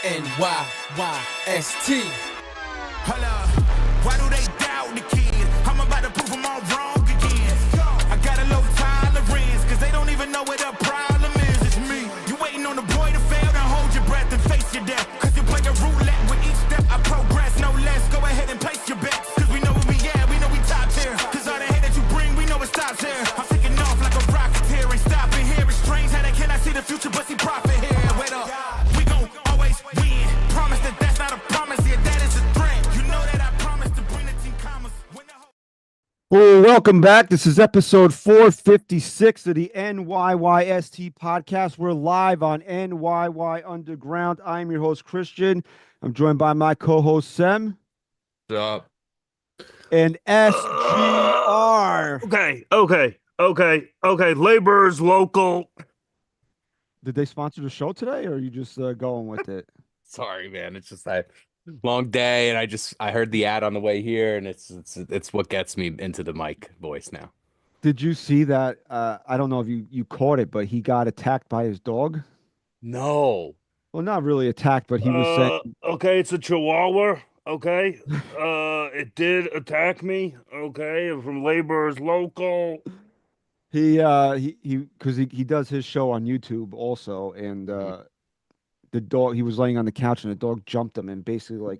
NYYST. Holla, why do they doubt the kid? I'm about to prove them all wrong again. I got a low tolerance, cause they don't even know what the problem is. It's me. You waiting on the boy to fail, then hold your breath and face your death. Cause you play a roulette with each step I progress, no less. Go ahead and place your bets, cause we know where we at, we know we top tier. Cause all the hate that you bring, we know it stops here. I'm taking off like a rocket here, ain't stopping here. It's strange how they cannot see the future, but see profit here. Wait up, we gon' always win. Promise that that's not a promise, yeah, that is a threat. You know that I promise to bring the team commas. Well, welcome back. This is episode 456 of the NYYST podcast. We're live on NYY Underground. I'm your host, Christian. I'm joined by my co-host, Sem. What's up? And SGR. Okay. Laborers local. Did they sponsor the show today, or are you just going with it? Sorry, man. It's just that long day, and I heard the ad on the way here, and it's what gets me into the mic voice now. Did you see that? I don't know if you caught it, but he got attacked by his dog. No. Well, not really attacked, but he was saying, Okay, it's a Chihuahua. Okay, it did attack me. Okay, I'm from Laborers Local. he because he does his show on YouTube also, and the dog, he was laying on the couch and the dog jumped him and basically like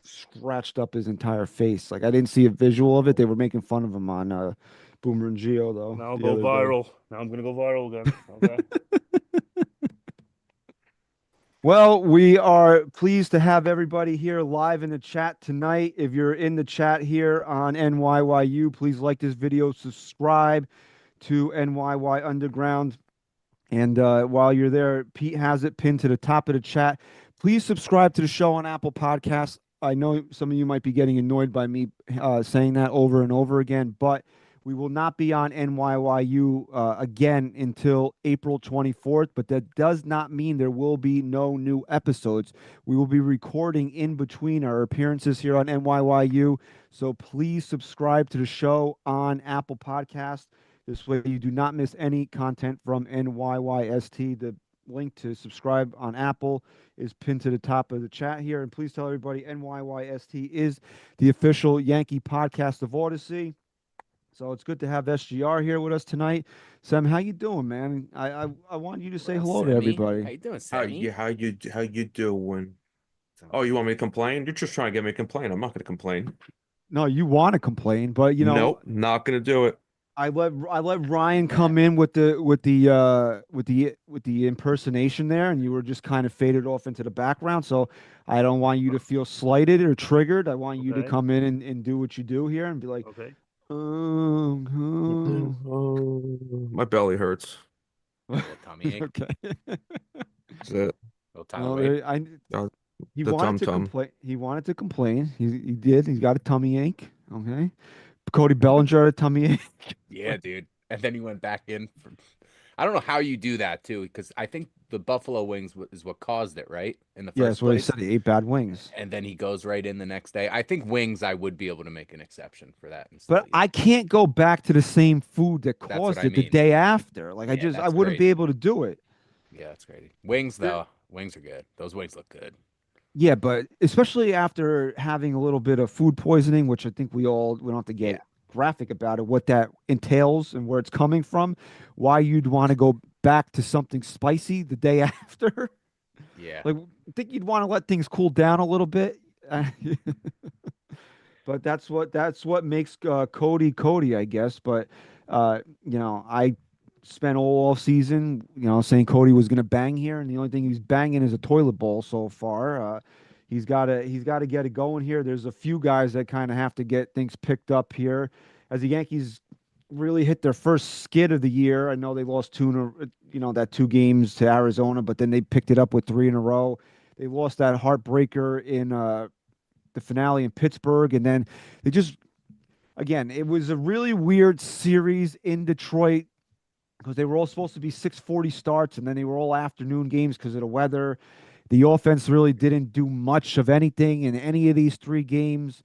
scratched up his entire face. Like, I didn't see a visual of it. They were making fun of him on Boomer and Geo though. Now I'll the go other day. viral. Now I'm gonna go viral again. Okay. Well, we are pleased to have everybody here live in the chat tonight. If you're in the chat here on NYYU, please like this video, subscribe to NYY Underground. And while you're there, Pete has it pinned to the top of the chat. Please subscribe to the show on Apple Podcasts. I know some of you might be getting annoyed by me saying that over and over again, but we will not be on NYYU again until April 24th, but that does not mean there will be no new episodes. We will be recording in between our appearances here on NYYU, so please subscribe to the show on Apple Podcasts. This way you do not miss any content from NYYST. The link to subscribe on Apple is pinned to the top of the chat here. And please tell everybody NYYST is the official Yankee podcast of Odyssey. So it's good to have SGR here with us tonight. Sam, how you doing, man? I want you to say hello to everybody. How you doing, Sammy? How you doing? Oh, you want me to complain? You're just trying to get me to complain. I'm not going to complain. No, you want to complain, but you know, nope, not going to do it. I let Ryan come in with the impersonation there, and you were just kind of faded off into the background. So I don't want you to feel slighted or triggered. I want you to come in and do what you do here and be like, Okay. Oh, my belly hurts. Tummy ache. Okay. That's it. He The wanted to tum-tum. complain. He wanted to complain. He did. He's got a tummy ache. Okay. Cody Bellinger had a tummy ache. Yeah, dude. And then he went back in. I don't know how you do that too, because I think the buffalo wings is what caused it, right? In the first Yeah, that's what he place. said. He ate bad wings. And then he goes right in the next day. I think wings, I would be able to make an exception for that. But I can't go back to the same food that That's caused what I it the mean. day after. Like, Yeah, I that's wouldn't great. be able to do it. Yeah, that's crazy. Wings, though. Wings are good. Those wings look good. Yeah, but especially after having a little bit of food poisoning, which I think we don't have to get graphic about it, what that entails and where it's coming from, why you'd want to go back to something spicy the day after. Yeah. Like, I think you'd want to let things cool down a little bit. But that's what makes Cody, I guess. But I spent all season, saying Cody was going to bang here, and the only thing he's banging is a toilet bowl so far. He's got to get it going here. There's a few guys that kind of have to get things picked up here as the Yankees really hit their first skid of the year. I know they lost two games to Arizona, but then they picked it up with 3 in a row. They lost that heartbreaker in the finale in Pittsburgh, and then they just, again, it was a really weird series in Detroit because they were all supposed to be 6:40 starts, and then they were all afternoon games because of the weather. The offense really didn't do much of anything in any of these 3 games.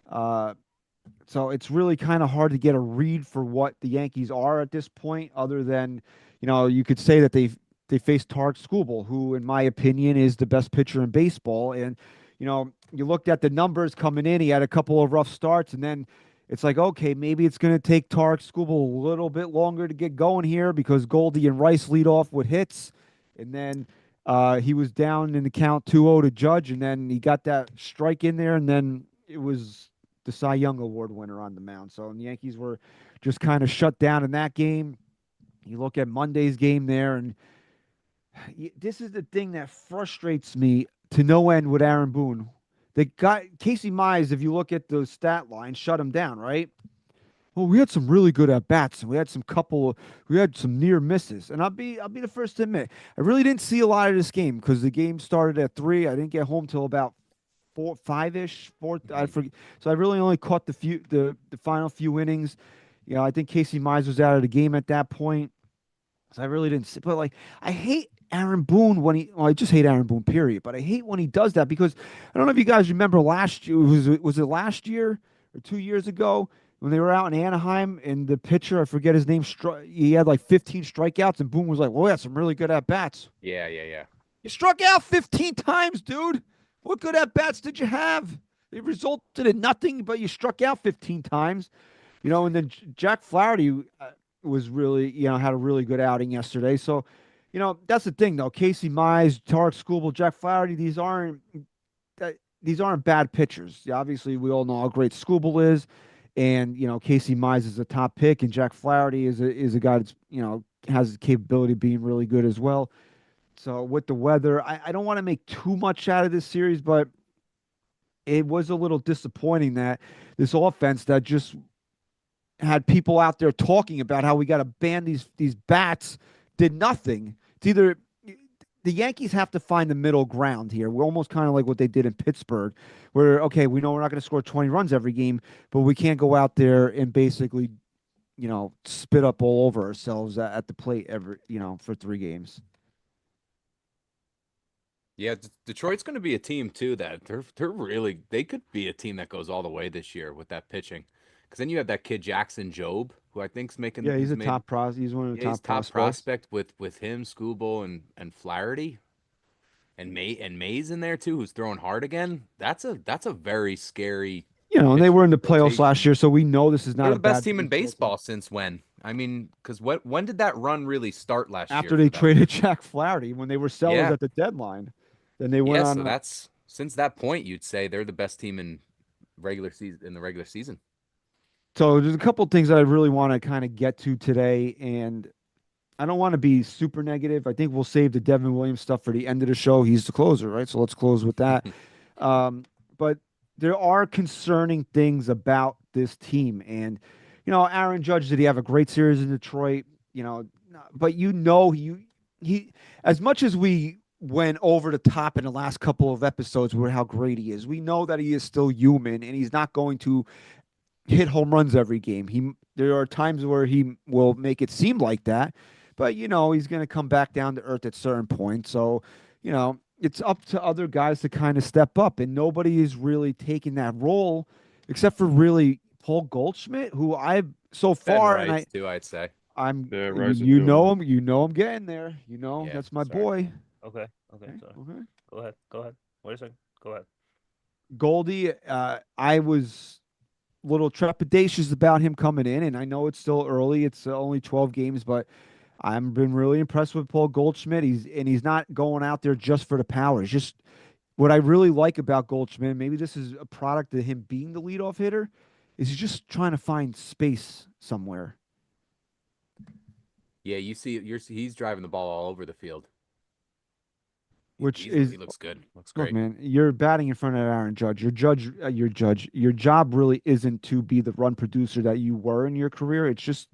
So it's really kind of hard to get a read for what the Yankees are at this point, other than, you could say that they they faced Tarek Skubal, who, in my opinion, is the best pitcher in baseball. And, you know, you looked at the numbers coming in, he had a couple of rough starts, and then it's like, okay, maybe it's going to take Tarek Skubal a little bit longer to get going here because Goldie and Rice lead off with hits. And then he was down in the count 2-0 to Judge, and then he got that strike in there, and then it was the Cy Young Award winner on the mound. So and the Yankees were just kind of shut down in that game. You look at Monday's game there, and this is the thing that frustrates me to no end with Aaron Boone. The guy, Casey Mize, if you look at the stat line, shut him down, right? Well, we had some really good at bats, and we had some near misses. And I'll be the first to admit, I really didn't see a lot of this game because the game started at 3. I didn't get home till about 4, 5-ish, 4. I forget. So I really only caught the final few innings. You know, I think Casey Mize was out of the game at that point. So I really didn't see. But like, I hate Aaron Boone I just hate Aaron Boone, period. But I hate when he does that because I don't know if you guys remember last year. Was it last year or 2 years ago when they were out in Anaheim and the pitcher, I forget his name, he had like 15 strikeouts and Boone was like, well, we had some really good at bats. Yeah. You struck out 15 times, dude. What good at bats did you have? It resulted in nothing, but you struck out 15 times. You know, and then Jack Flaherty was really, you know, had a really good outing yesterday. So, you know, that's the thing, though. Casey Mize, Tarek Skubal, Jack Flaherty, these aren't bad pitchers. Yeah, obviously, we all know how great Skubal is, and you know, Casey Mize is a top pick, and Jack Flaherty is a guy that's, you know, has the capability of being really good as well. So with the weather, I don't want to make too much out of this series, but it was a little disappointing that this offense that just had people out there talking about how we got to ban these bats did nothing. It's either the Yankees have to find the middle ground here. We're almost kind of like what they did in Pittsburgh, where, okay, we know we're not going to score 20 runs every game, but we can't go out there and basically, you know, spit up all over ourselves at the plate for 3 games. Yeah, Detroit's going to be a team too that they could be a team that goes all the way this year with that pitching. Because then you have that kid Jackson Job, who I think's making. Yeah, he's a top prospect. He's one of the top prospect with him, Skubal and Flaherty, and Mays in there too, who's throwing hard again. That's a very scary. You know, and they were in the playoffs last year, so we know this is not They're the best team in baseball since when? I mean, because when did that run really start last year? After they traded Jack Flaherty, when they were sellers at the deadline, then they went on. So that's since that point, you'd say they're the best team in the regular season. So there's a couple things that I really want to kind of get to today, and I don't want to be super negative. I think we'll save the Devin Williams stuff for the end of the show. He's the closer, right? So let's close with that. But there are concerning things about this team, and you know, Aaron Judge, did he have a great series in Detroit? You know, but you know, he as much as we went over the top in the last couple of episodes with how great he is, we know that he is still human, and he's not going to hit home runs every game. There are times where he will make it seem like that, but you know, he's going to come back down to earth at certain points. So, you know, it's up to other guys to kind of step up, and nobody is really taking that role except for really Paul Goldschmidt, who I've so far, and I'd say you know him getting there. You know, that's my boy. Okay. Go ahead. Wait a second. Go ahead. Goldie, I was little trepidatious about him coming in, and I know it's still early. It's only 12 games, but I've been really impressed with Paul Goldschmidt. He's not going out there just for the power. It's just what I really like about Goldschmidt. Maybe this is a product of him being the leadoff hitter. Is he's just trying to find space somewhere. Yeah, he's driving the ball all over the field. He looks good. Looks great. Look, man, you're batting in front of Aaron Judge. Your job really isn't to be the run producer that you were in your career. It's just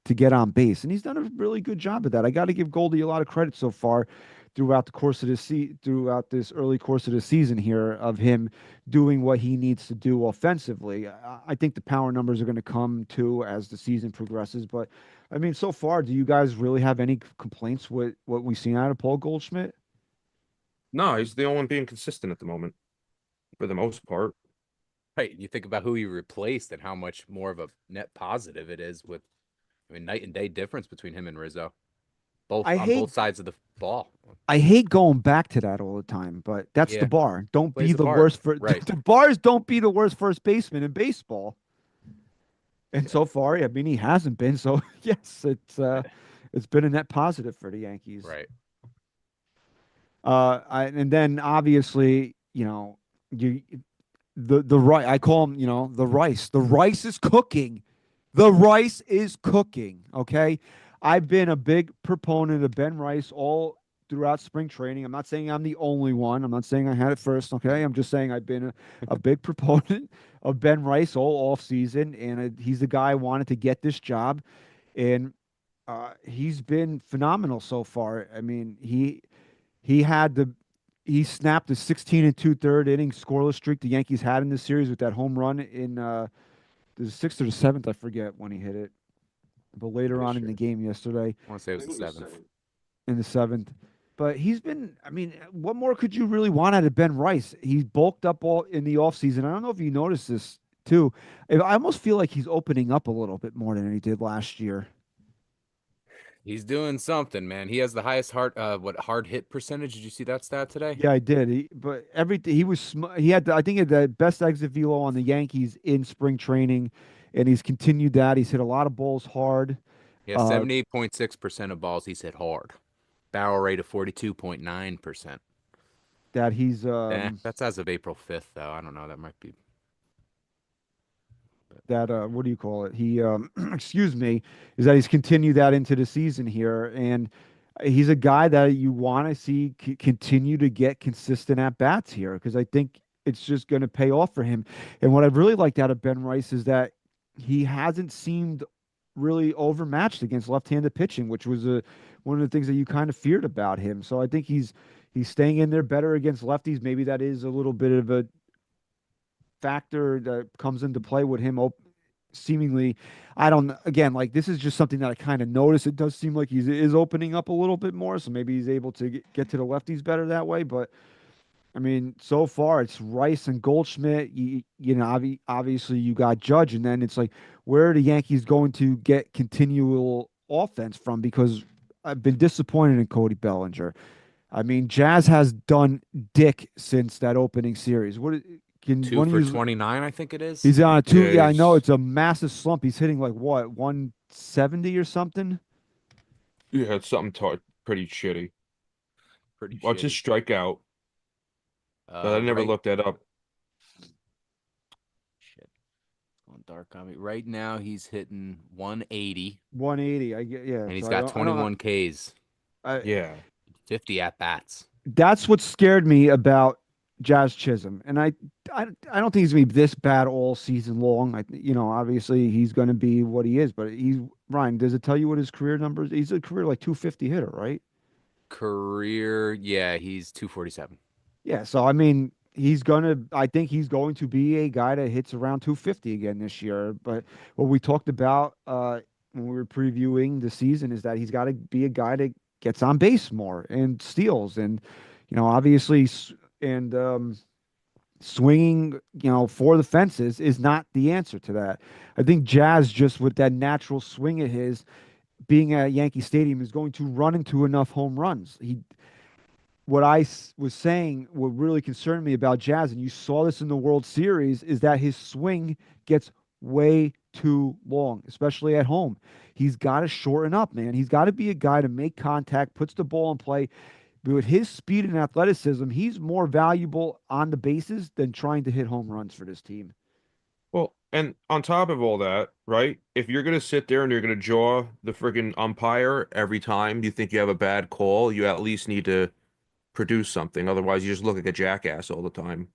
to get on base, and he's done a really good job of that. I got to give Goldie a lot of credit so far throughout this early course of the season here of him doing what he needs to do offensively. I think the power numbers are going to come too as the season progresses. But I mean, so far, do you guys really have any complaints with what we've seen out of Paul Goldschmidt? No, he's the only one being consistent at the moment, for the most part. Right. You think about who he replaced and how much more of a net positive it is with, I mean, night and day difference between him and Rizzo. both I on hate both sides of the ball. I hate going back to that all the time, but that's the Yeah, bar. Don't plays be a the part. worst for Right. the bars. Don't be the worst first baseman in baseball. And Yeah. so far, I mean, he hasn't been. So yes, it's been a net positive for the Yankees. Right. And then obviously, you know, you the rice. I call him, you know, the rice. The rice is cooking. The rice is cooking. Okay, I've been a big proponent of Ben Rice all throughout spring training. I'm not saying I'm the only one. I'm not saying I had it first. Okay, I'm just saying I've been a big proponent of Ben Rice all off season, and he's the guy I wanted to get this job, and he's been phenomenal so far. I mean, he had the he snapped the 16 and two-third inning scoreless streak the Yankees had in this series with that home run in the sixth or the seventh. I forget when he hit it, but later on in the game yesterday I want to say it was the seventh. in the seventh. But he's been, I mean, what more could you really want out of Ben Rice? He's bulked up all in the offseason. I don't know if you noticed this too. I almost feel like he's opening up a little bit more than he did last year. He's doing something, man. He has the highest hard hit percentage. Did you see that stat today? Yeah, I did. But everything he had, I think he had the best exit velo on the Yankees in spring training, and he's continued that. He's hit a lot of balls hard. He has 78.6% of balls he's hit hard. Barrel rate of 42.9%. That he's That's as of April 5th, though. I don't know. That might be. that what do you call it? He excuse me, is that he's continued that into the season here, and he's a guy that you want to see continue to get consistent at bats here because I think it's just going to pay off for him. And what I've really liked out of Ben Rice is that he hasn't seemed really overmatched against left-handed pitching, which was one of the things that you kind of feared about him. So I think he's staying in there better against lefties. Maybe that is a little bit of a factor that comes into play with him seemingly. I don't, again, like this is just something that I kind of noticed. It does seem like he is opening up a little bit more, so maybe he's able to get to the lefties better that way. But I mean, so far it's Rice and Goldschmidt. You know, obviously you got Judge, and then it's like, where are the Yankees going to get continual offense from? Because I've been disappointed in Cody Bellinger. I mean, Jazz has done dick since that opening series. What can 2 one for of you? 29, I think it is. He's on a two. Yeah, Yeah, I know he's- it's a massive slump. He's hitting like what, 170 or something. Yeah, it's something pretty shitty. Pretty Watch his shitty. strikeout. But I never Right- looked that up. Shit. It's going dark on me. Right now, he's hitting 180, 180. I get, yeah. and he's so got 21 Ks, Yeah. 50 at bats. That's what scared me about Jazz Chisholm, and I don't think he's gonna be this bad all season long. Obviously he's gonna be what he is, but Ryan. Does it tell you what his career numbers? He's a career like 250 hitter, right? Career, yeah, he's 247. Yeah. So I mean, I think he's going to be a guy that hits around 250 again this year. But what we talked about when we were previewing the season is that he's got to be a guy that gets on base more and steals, and obviously, and swinging, for the fences is not the answer to that. I think Jazz, just with that natural swing of his, being at Yankee Stadium, is going to run into enough home runs. What I was saying, what really concerned me about Jazz, and you saw this in the World Series, is that his swing gets way too long, especially at home. He's got to shorten up, man. He's got to be a guy to make contact, puts the ball in play. But with his speed and athleticism, he's more valuable on the bases than trying to hit home runs for this team. Well, and on top of all that, right? If you're gonna sit there and you're gonna jaw the friggin' umpire every time you think you have a bad call, you at least need to produce something. Otherwise, you just look like a jackass all the time.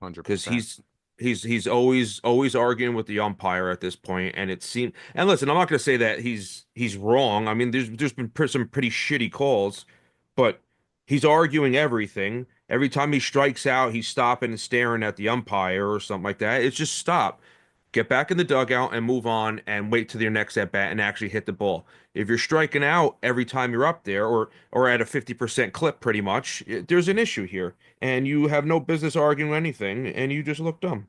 100%. Because he's always arguing with the umpire at this point, and it seemed. And listen, I'm not gonna say that he's wrong. I mean, there's been some pretty shitty calls, but he's arguing everything. Every time he strikes out, he's stopping and staring at the umpire or something like that. It's just stop. Get back in the dugout and move on and wait till your next at bat and actually hit the ball. If you're striking out every time you're up there or at a 50% clip pretty much, there's an issue here. And you have no business arguing anything and you just look dumb.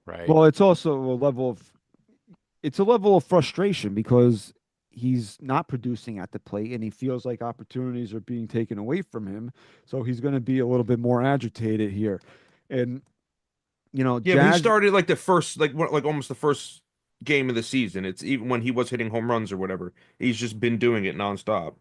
Right. Well, it's also a level of frustration because he's not producing at the plate, and he feels like opportunities are being taken away from him. So he's going to be a little bit more agitated here. And Yeah, but he Jazz started like the first, like almost the first game of the season. It's even when he was hitting home runs or whatever. He's just been doing it nonstop.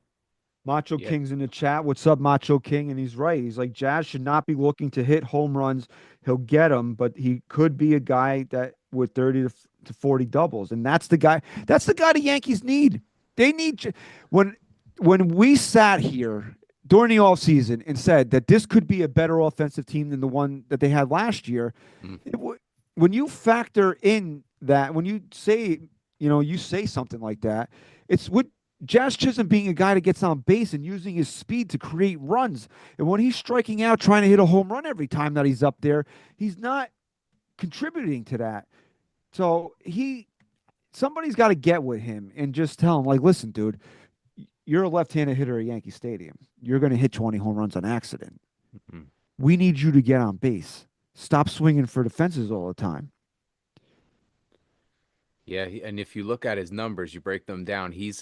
Macho Yeah. King's in the chat. What's up, Macho King? And he's right. He's like, Jazz should not be looking to hit home runs. He'll get them, but he could be a guy that with 30 to 40 doubles. And that's the guy. That's the guy the Yankees need. They need when we sat here during the offseason and said that this could be a better offensive team than the one that they had last year. Mm. When you factor in that, when you say, you say something like that, it's what Jazz Chisholm being a guy that gets on base and using his speed to create runs. And when he's striking out, trying to hit a home run every time that he's up there, he's not contributing to that. So somebody's got to get with him and just tell him, like, listen, dude, you're a left-handed hitter at Yankee Stadium. You're going to hit 20 home runs on accident. Mhm. We need you to get on base. Stop swinging for the fences all the time. Yeah, and if you look at his numbers, you break them down. He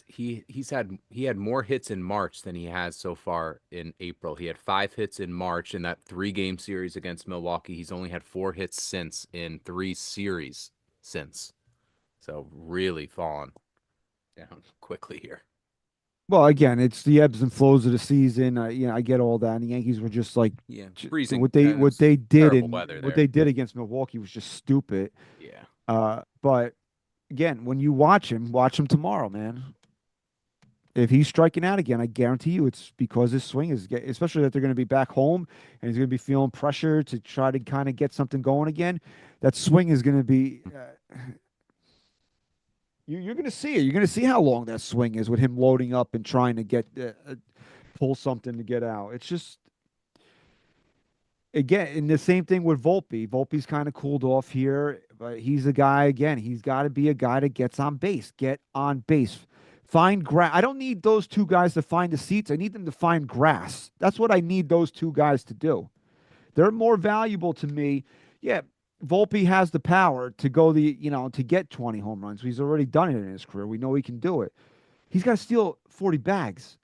had more hits in March than he has so far in April. He had 5 hits in March in that 3-game series against Milwaukee. He's only had 4 hits since in 3 series since. So really fallen down quickly here. Well, again, it's the ebbs and flows of the season. I get all that. And the Yankees were just like, Yeah, freezing. what and they it's did terrible and weather what there. they did against Milwaukee was just stupid. Yeah. But again, when you watch him tomorrow, man. If he's striking out again, I guarantee you it's because his swing is, especially that they're going to be back home and he's going to be feeling pressure to try to kind of get something going again. That swing is going to be, you're going to see it. You're going to see how long that swing is with him loading up and trying to get, pull something to get out. It's just, again, and the same thing with Volpe. Volpe's kind of cooled off here, but he's a guy, again, he's got to be a guy that gets on base. Get on base. Find grass. I don't need those two guys to find the seats. I need them to find grass. That's what I need those two guys to do. They're more valuable to me. Yeah, Volpe has the power to go to get 20 home runs. He's already done it in his career. We know he can do it. He's got to steal 40 bags,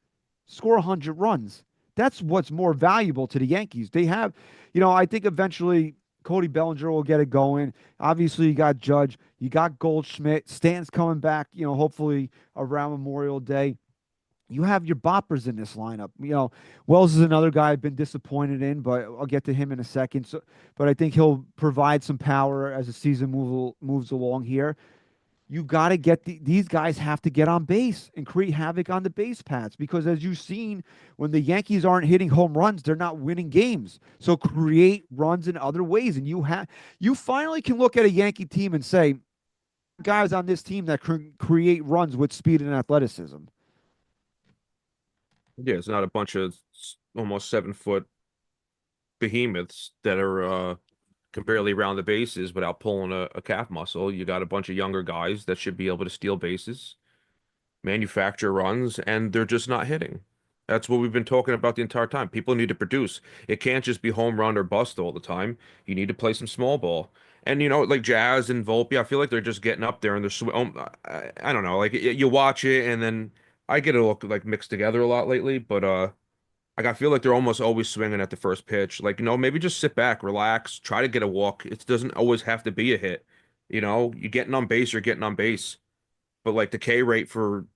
score 100 runs. That's what's more valuable to the Yankees. They have, I think eventually Cody Bellinger will get it going. Obviously, you got Judge, you got Goldschmidt, Stan's coming back, hopefully around Memorial Day. You have your boppers in this lineup. Wells is another guy I've been disappointed in, but I'll get to him in a second. So, but I think he'll provide some power as the season moves along here. You got to get these guys have to get on base and create havoc on the base paths because, as you've seen, when the Yankees aren't hitting home runs, they're not winning games. So create runs in other ways, and you finally can look at a Yankee team and say, guys on this team that can create runs with speed and athleticism. Yeah, it's not a bunch of almost 7-foot behemoths that are can barely round the bases without pulling a calf muscle. You got a bunch of younger guys that should be able to steal bases, manufacture runs, and they're just not hitting. That's what we've been talking about the entire time. People need to produce. It can't just be home run or bust all the time. You need to play some small ball. And like Jazz and Volpe, I feel like they're just getting up there and they're I don't know, like you watch it and then I get it all like mixed together a lot lately, but like I feel like they're almost always swinging at the first pitch. Like, maybe just sit back, relax, try to get a walk. It doesn't always have to be a hit. You're getting on base, you're getting on base. But like the K rate for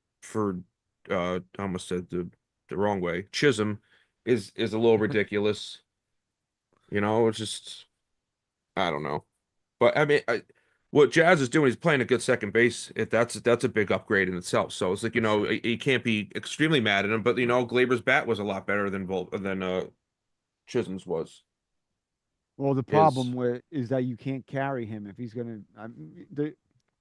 I almost said the wrong way. Chisholm is a little ridiculous. It's just I don't know. But I mean, what Jazz is doing, he's playing a good second base. That's a big upgrade in itself. So it's like, you can't be extremely mad at him, but Glaber's bat was a lot better than Chisholm's was. Well, the problem is that you can't carry him if he's going to.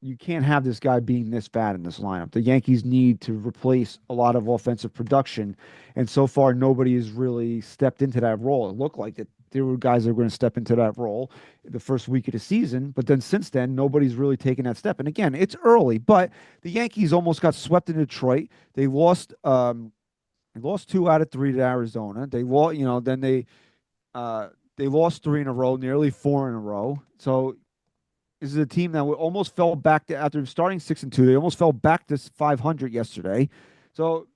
You can't have this guy being this bad in this lineup. The Yankees need to replace a lot of offensive production, and so far nobody has really stepped into that role. It looked like that there were guys that were going to step into that role the first week of the season, but then since then nobody's really taken that step. And again, it's early, but the Yankees almost got swept in Detroit. They lost 2 out of 3 to Arizona. They lost, then they lost 3 in a row, nearly 4 in a row. So This is a team that almost fell back to, after starting 6-2. They almost fell back to 500 yesterday. So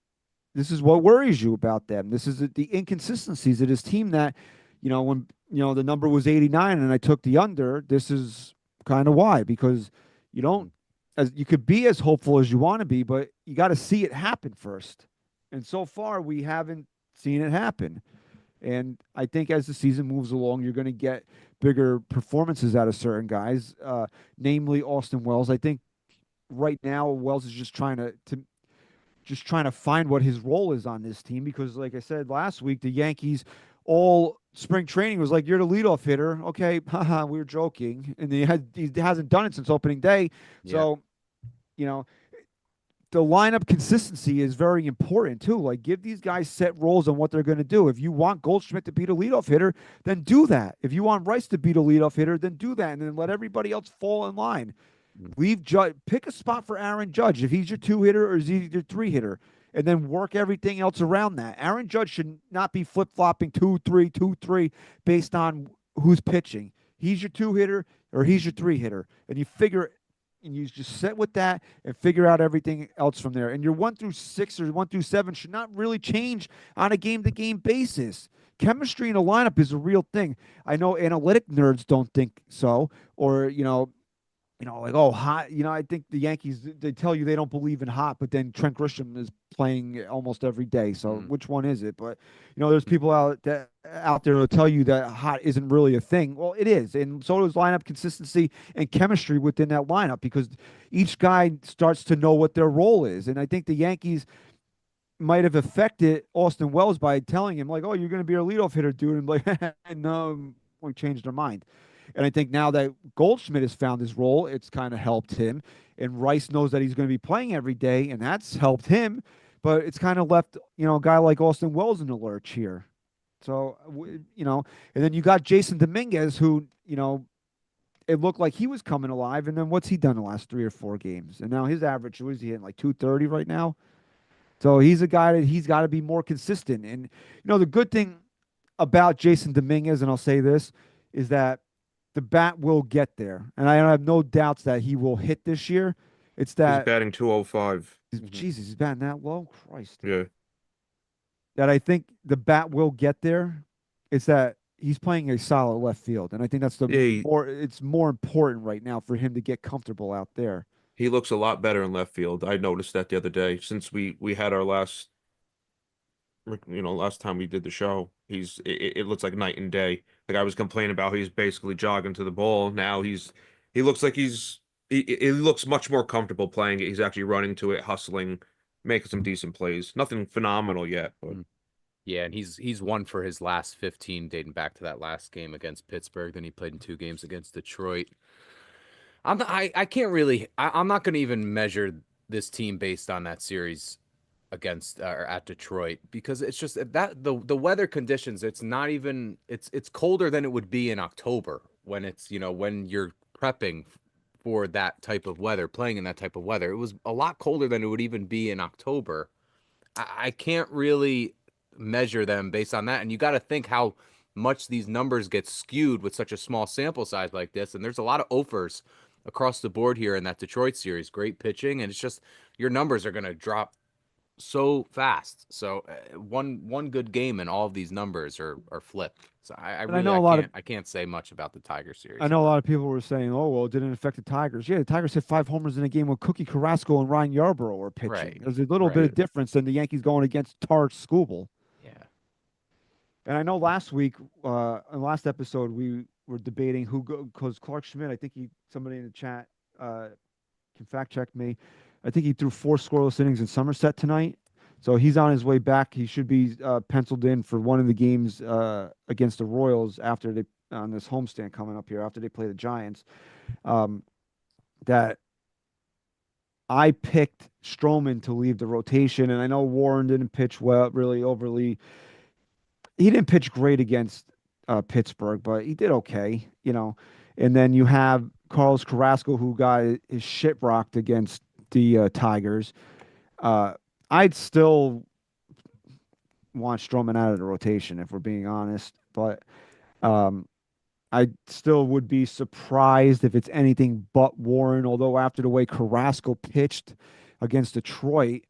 this is what worries you about them. This is the inconsistencies of this team that, when the number was 89 and I took the under. This is kind of why, because you don't, as you could be as hopeful as you want to be, but you got to see it happen first. And so far, we haven't seen it happen. And I think as the season moves along, you're going to get bigger performances out of certain guys, namely Austin Wells. I think right now Wells is just trying to find what his role is on this team, because, like I said last week, the Yankees all spring training was like, you're the leadoff hitter. Okay, haha, we were joking, and he hasn't done it since opening day. Yeah. So, the lineup consistency is very important too. Like, give these guys set roles on what they're going to do. If you want Goldschmidt to be the leadoff hitter, then do that. If you want Rice to be the leadoff hitter, then do that, and then let everybody else fall in line. Leave Judge. Pick a spot for Aaron Judge if he's your 2-hitter or is he your 3-hitter, and then work everything else around that. Aaron Judge should not be flip flopping 2-3, 2-3 based on who's pitching. He's your 2-hitter or he's your 3-hitter, and you just sit with that and figure out everything else from there. And your 1-6 or 1-7 should not really change on a game-to-game basis. Chemistry in a lineup is a real thing. I know analytic nerds don't think so, or like, oh, hot. I think the Yankees, they tell you they don't believe in hot, but then Trent Grisham is playing almost every day. So which one is it? But there's people out there who tell you that hot isn't really a thing. Well, it is, and so is lineup consistency and chemistry within that lineup, because each guy starts to know what their role is. And I think the Yankees might have affected Austin Wells by telling him, like, oh, you're going to be our leadoff hitter, dude, and like, no, we changed their mind. And I think now that Goldschmidt has found his role, it's kind of helped him. And Rice knows that he's going to be playing every day, and that's helped him. But it's kind of left, a guy like Austin Wells in the lurch here. So, and then you got Jason Dominguez, who, it looked like he was coming alive. And then what's he done the last 3 or 4 games? And now his average, what is he hitting, like 230 right now? So he's a guy that he's got to be more consistent. And, the good thing about Jason Dominguez, and I'll say this, is that the bat will get there, and I have no doubts that he will hit this year. It's that he's batting 205. Jesus, he's batting that low. Christ. Yeah. That I think the bat will get there. It's that he's playing a solid left field, and I think that's it's more important right now for him to get comfortable out there. He looks a lot better in left field. I noticed that the other day since we had our last time we did the show. It looks like night and day. Like I was complaining about, he's basically jogging to the ball. Now he looks like he looks much more comfortable playing it. He's actually running to it, hustling, making some decent plays. Nothing phenomenal yet, but yeah, and he's won for his last 15, dating back to that last game against Pittsburgh. Then he played in 2 games against Detroit. I can't really. I'm not going to even measure this team based on that series against or at Detroit, because it's just that the weather conditions, it's not even, it's colder than it would be in October when it's, when you're prepping for that type of weather, playing in that type of weather. It was a lot colder than it would even be in October. I can't really measure them based on that. And you got to think how much these numbers get skewed with such a small sample size like this. And there's a lot of offers across the board here in that Detroit series. Great pitching, and it's just your numbers are going to drop so fast. So one good game and all of these numbers are flipped. So I can't say much about the Tiger series. I know a lot of people were saying, oh, well, it didn't affect the Tigers. Yeah, the Tigers hit 5 homers in a game with Cookie Carrasco and Ryan Yarbrough were pitching. Right. There's a little bit of difference than the Yankees going against Tar Skubal. Yeah. And I know last week, in the last episode, we were debating because Clark Schmidt, I think somebody in the chat can fact check me. I think he threw 4 scoreless innings in Somerset tonight. So he's on his way back. He should be penciled in for one of the games against the Royals on this homestand coming up here after they play the Giants. That I picked Stroman to leave the rotation, and I know Warren didn't pitch well, really overly. He didn't pitch great against Pittsburgh, but he did okay, And then you have Carlos Carrasco, who got his shit rocked against the Tigers. I'd still want Stroman out of the rotation if we're being honest, but I I still would be surprised if it's anything but Warren, although after the way Carrasco pitched against Detroit,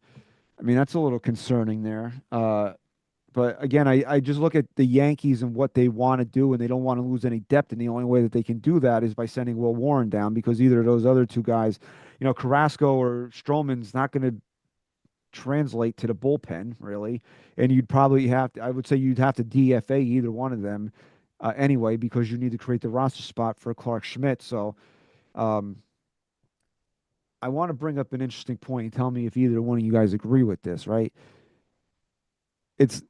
I mean, that's a little concerning there. But again, I just look at the Yankees and what they want to do, and they don't want to lose any depth. And the only way that they can do that is by sending Will Warren down, because either of those other two guys, Carrasco or Stroman's not going to translate to the bullpen really. And you'd probably have to, I would say you'd have to DFA either one of them anyway, because you need to create the roster spot for Clark Schmidt. So um, I want to bring up an interesting point and tell me if either one of you guys agree with this, right? It's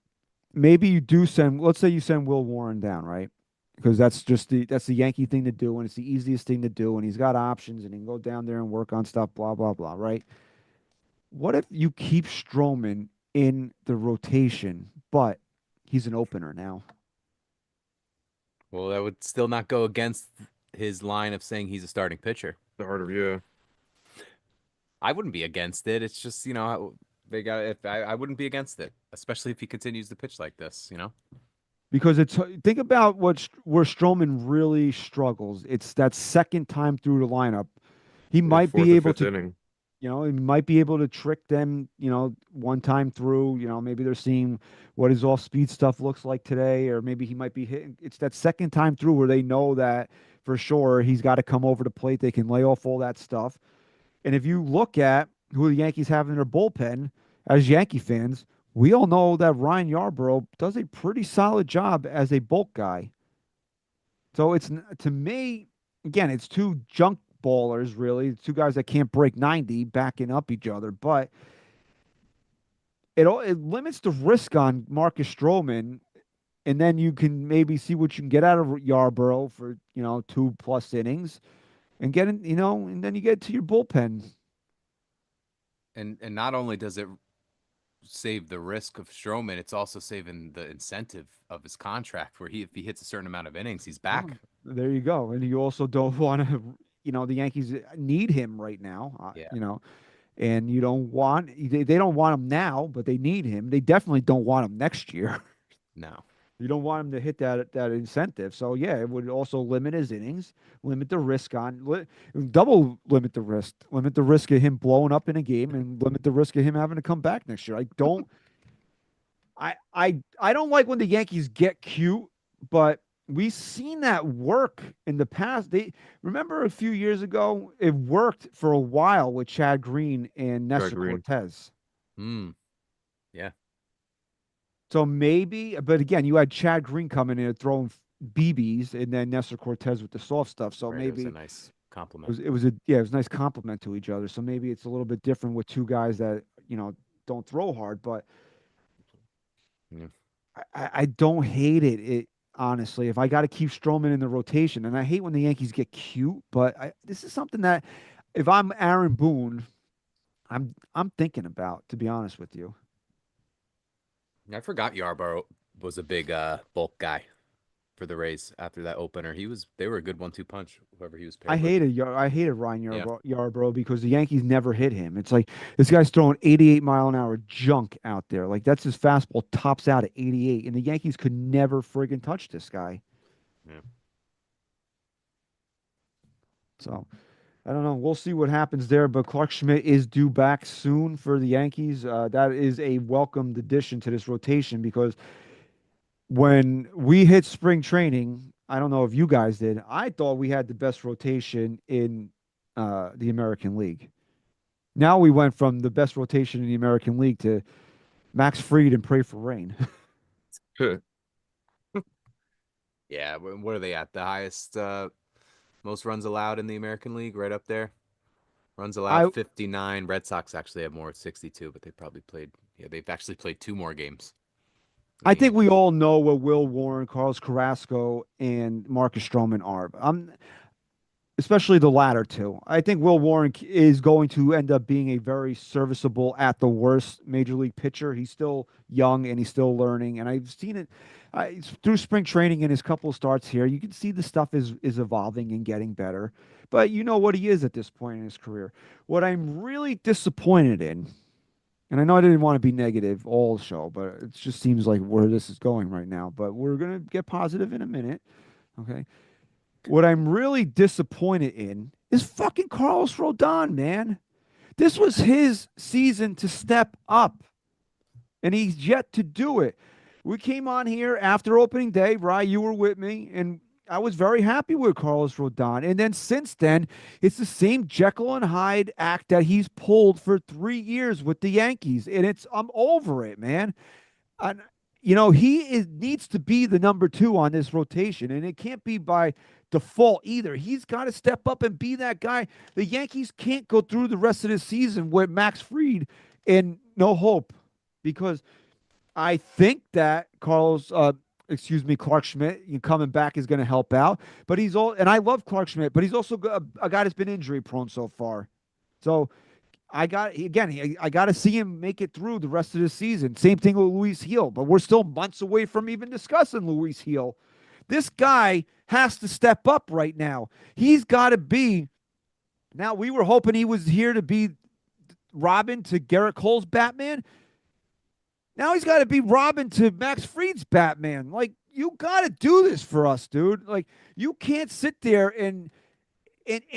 maybe you do send, let's say you send Will Warren down, right? Because that's the Yankee thing to do, and it's the easiest thing to do, and he's got options, and he can go down there and work on stuff, blah blah blah, right? What if you keep Stroman in the rotation, but he's an opener now? Well, that would still not go against his line of saying he's a starting pitcher. The heart of you. I wouldn't be against it. It's just, they got if I wouldn't be against it, especially if he continues to pitch like this. Because think about where Stroman really struggles. It's that second time through the lineup. He might Fourth be or able fifth to, inning. he might be able to trick them, one time through. Maybe they're seeing what his off-speed stuff looks like today, or maybe he might be hitting. It's that second time through where they know that for sure he's got to come over the plate. They can lay off all that stuff. And if you look at who the Yankees have in their bullpen, as Yankee fans, we all know that Ryan Yarbrough does a pretty solid job as a bulk guy. So it's, to me, again, it's two junk ballers, really. It's two guys that can't break 90 backing up each other, but it limits the risk on Marcus Stroman, and then you can maybe see what you can get out of Yarbrough for 2+ innings, and get in, and then you get to your bullpen. And not only does it save the risk of Stroman, it's also saving the incentive of his contract, where if he hits a certain amount of innings, he's back. There you go. And you also don't want to, the Yankees need him right now, and you don't want, they don't want him now, but they need him. They definitely don't want him next year. No. You don't want him to hit that incentive. So yeah, it would also limit his innings, limit the risk double limit the risk of him blowing up in a game, and limit the risk of him having to come back next year. I don't like when the Yankees get cute, but we've seen that work in the past. They remember a few years ago, it worked for a while with Chad Green and Nestor Cortez. Yeah. So maybe, but again, you had Chad Green coming in and throwing BBs, and then Nestor Cortez with the soft stuff. So Right, maybe it was a nice compliment. it was a nice compliment to each other. So maybe it's a little bit different with two guys that don't throw hard. But Yeah. I don't hate it. Honestly, if I got to keep Stroman in the rotation, and I hate when the Yankees get cute, but this is something that if I'm Aaron Boone, I'm thinking about, to be honest with you. I forgot Yarbrough was a big bulk guy for the Rays after that opener. They were a good 1-2 punch, whoever he was paired I with. hated Ryan Yarbrough because the Yankees never hit him. It's like this guy's throwing 88-mile-an-hour junk out there. Like, that's his fastball tops out at 88, and the Yankees could never friggin' touch this guy. Yeah. So I don't know. We'll see what happens there, but Clark Schmidt is due back soon for the Yankees. That is a welcomed addition to this rotation, because when we hit spring training, I don't know if you guys did, I thought we had the best rotation in the American League. Now we went from the best rotation in the American League to Max Fried and pray for rain. Yeah, what are they at? The highest, most runs allowed in the American League, right up there. Runs allowed 59. Red Sox actually have more at 62, but they've actually played 2 more games. I think we all know what Will Warren, Carlos Carrasco, and Marcus Stroman are. Especially the latter two. I think Will Warren is going to end up being a very serviceable, at the worst, major league pitcher. He's still young and he's still learning. And I've seen it through spring training in his couple of starts here. You can see the stuff is evolving and getting better. But you know what he is at this point in his career. What I'm really disappointed in, and I know I didn't want to be negative all show, but it just seems like where this is going right now. But we're going to get positive in a minute. Okay. what I'm really disappointed in is fucking Carlos Rodon, man. This was his season to step up, and he's yet to do it. We came on here after opening day, Rye, you were with me, and I was very happy with Carlos Rodon. And then since then, it's the same Jekyll and Hyde act that he's pulled for 3 years with the Yankees, and I'm over it, man. And needs to be the number 2 on this rotation, and it can't be by default either. He's got to step up and be that guy. The Yankees can't go through the rest of the season with Max Fried and no hope, because I think that Clark Schmidt coming back is going to help out. But and I love Clark Schmidt, but he's also a guy that's been injury prone so far. So I got to see him make it through the rest of the season. Same thing with Luis Gil, but we're still months away from even discussing Luis Gil. This guy has to step up right now. He's got to be. Now, we were hoping he was here to be Robin to Garrett Cole's Batman. Now he's got to be Robin to Max Fried's Batman. Like, you got to do this for us, dude. Like, you can't sit there and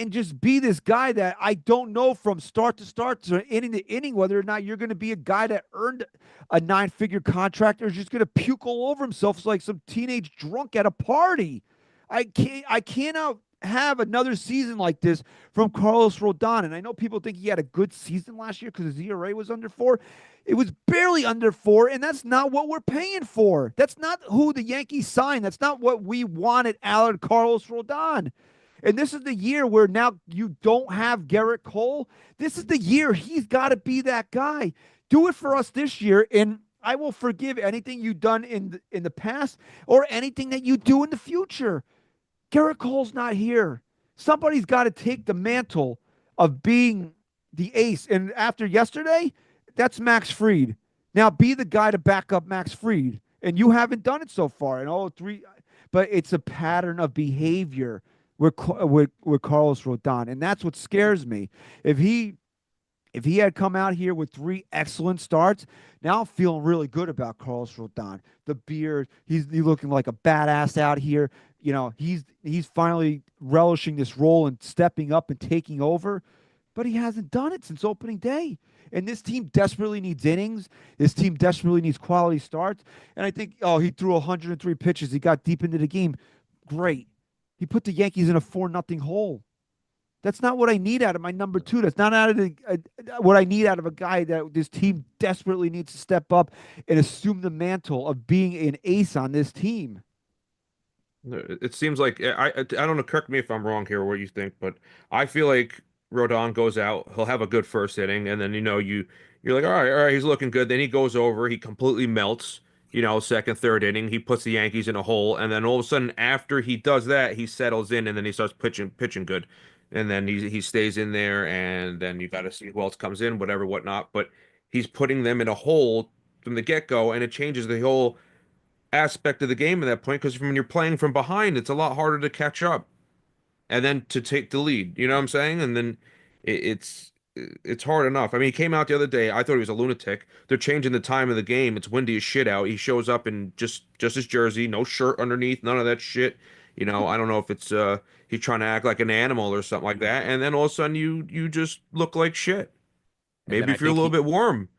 just be this guy that I don't know from start to inning whether or not you're going to be a guy that earned a 9-figure contract or is just going to puke all over himself like some teenage drunk at a party. I cannot have another season like this from Carlos Rodon. And I know people think he had a good season last year because his ERA was under 4. It was barely under 4, and that's not what we're paying for. That's not who the Yankees signed. That's not what we wanted out of Carlos Rodon. And this is the year where now you don't have Garrett Cole. This is the year he's got to be that guy. Do it for us this year, and I will forgive anything you've done in the past or anything that you do in the future. Garrett Cole's not here. Somebody's got to take the mantle of being the ace. And after yesterday, that's Max Fried. Now be the guy to back up Max Fried. And you haven't done it so far in all 3. But it's a pattern of behavior with Carlos Rodon. And that's what scares me. If he had come out here with 3 excellent starts, now I'm feeling really good about Carlos Rodon. The beard, he's looking like a badass out here. You know, he's finally relishing this role and stepping up and taking over. But he hasn't done it since opening day. And this team desperately needs innings. This team desperately needs quality starts. And I think, he threw 103 pitches. He got deep into the game. Great. He put the Yankees in a 4-0 hole. That's not what I need out of my number 2. That's not out of what I need out of a guy that this team desperately needs to step up and assume the mantle of being an ace on this team. It seems like I don't know. Correct me if I'm wrong here. What you think, but I feel like Rodon goes out. He'll have a good first inning, and then you're like, all right, he's looking good. Then he goes over. He completely melts. Second, third inning, he puts the Yankees in a hole, and then all of a sudden, after he does that, he settles in, and then he starts pitching good, and then he stays in there, and then you got to see who else comes in, whatnot. But he's putting them in a hole from the get-go, and it changes the whole aspect of the game at that point, because when you're playing from behind, it's a lot harder to catch up and then to take the lead. You know what I'm saying? And then it's hard enough. I mean, he came out the other day. I thought he was a lunatic. They're changing the time of the game. It's windy as shit out. He shows up in just his jersey, no shirt underneath, none of that shit. I don't know if it's he's trying to act like an animal or something like that. And then all of a sudden you just look like shit. Maybe if you're a little bit warm.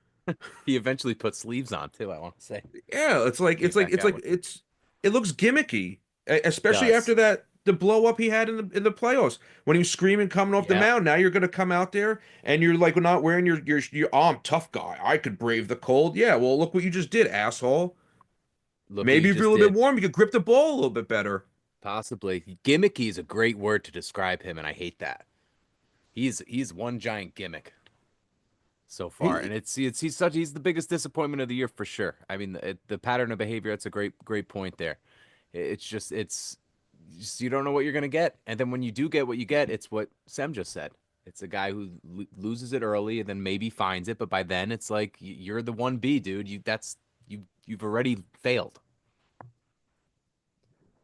He eventually put sleeves on too, I want to say. Yeah, it looks gimmicky, especially after the blow up he had in the playoffs when he was screaming coming off the mound. Now you're going to come out there and you're like not wearing your I'm a tough guy. I could brave the cold. Yeah, well, look what you just did, asshole. Maybe if you're a little bit warm, you could grip the ball a little bit better. Possibly. Gimmicky is a great word to describe him, and I hate that. He's one giant gimmick so far, and he's the biggest disappointment of the year for sure. I mean, the pattern of behavior, that's a great point there. It's just you don't know what you're going to get, and then when you do get what you get, it's what Sem just said. It's a guy who loses it early and then maybe finds it, but by then it's like you're the 1B, dude. You've already failed.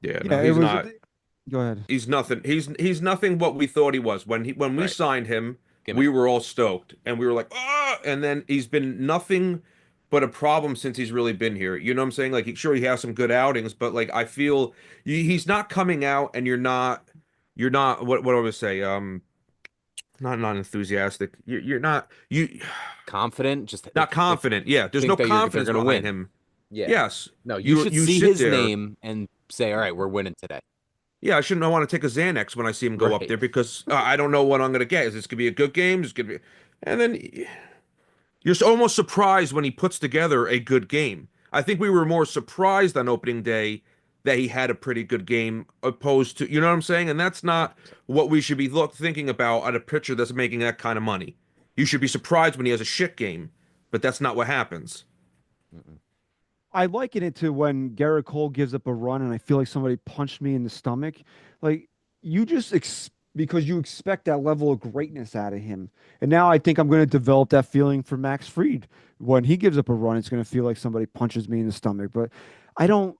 Yeah, no, he's not. Go ahead. He's nothing. He's nothing what we thought he was. When we signed him, we were all stoked, and we were like, ah! And then he's been nothing but a problem since he's really been here. You know what I'm saying? Like, sure, he has some good outings, but like I feel he's not coming out, and you're not you're not what do I always say? Not enthusiastic. You're not you Confident, just not confident. Yeah, there's no think that they're confidence gonna behind win. him. Yeah. Yes, No, you should you see sit his there. name and say, "All right, we're winning today." Yeah, I shouldn't want to take a Xanax when I see him go up Right. there because I don't know what I'm gonna get. Is this gonna be a good game? Is it gonna be? And then you're almost surprised when he puts together a good game. I think we were more surprised on opening day that he had a pretty good game opposed to, you know what I'm saying? And that's not what we should be thinking about at a pitcher that's making that kind of money. You should be surprised when he has a shit game, but that's not what happens. Mm-mm. I liken it to when Garrett Cole gives up a run and I feel like somebody punched me in the stomach. Like you just because you expect that level of greatness out of him. And now I think I'm going to develop that feeling for Max Fried. When he gives up a run, it's going to feel like somebody punches me in the stomach. But I don't,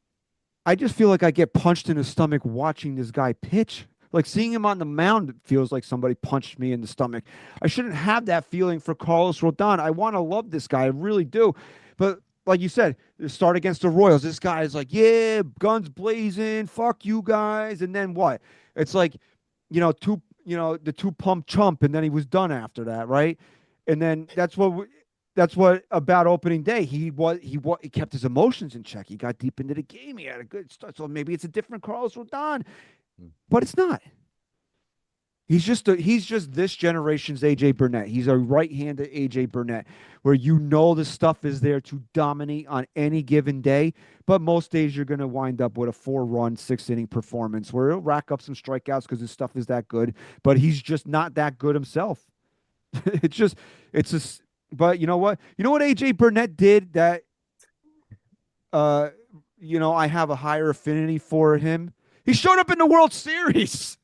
I just feel like I get punched in the stomach watching this guy pitch. Like seeing him on the mound feels like somebody punched me in the stomach. I shouldn't have that feeling for Carlos Rodon. I want to love this guy, I really do. But like you said, start against the Royals. This guy is like, yeah, guns blazing, fuck you guys. And then what? It's like, the two pump chump, and then he was done after that, right? And then that's what about opening day. He kept his emotions in check. He got deep into the game. He had a good start. So maybe it's a different Carlos Rodon, but it's not. He's just this generation's AJ Burnett. He's a right-handed AJ Burnett, where the stuff is there to dominate on any given day. But most days you're going to wind up with a 4-run, 6-inning performance where he'll rack up some strikeouts because his stuff is that good. But he's just not that good himself. It's just. But you know what? You know what AJ Burnett did that. I have a higher affinity for him. He showed up in the World Series.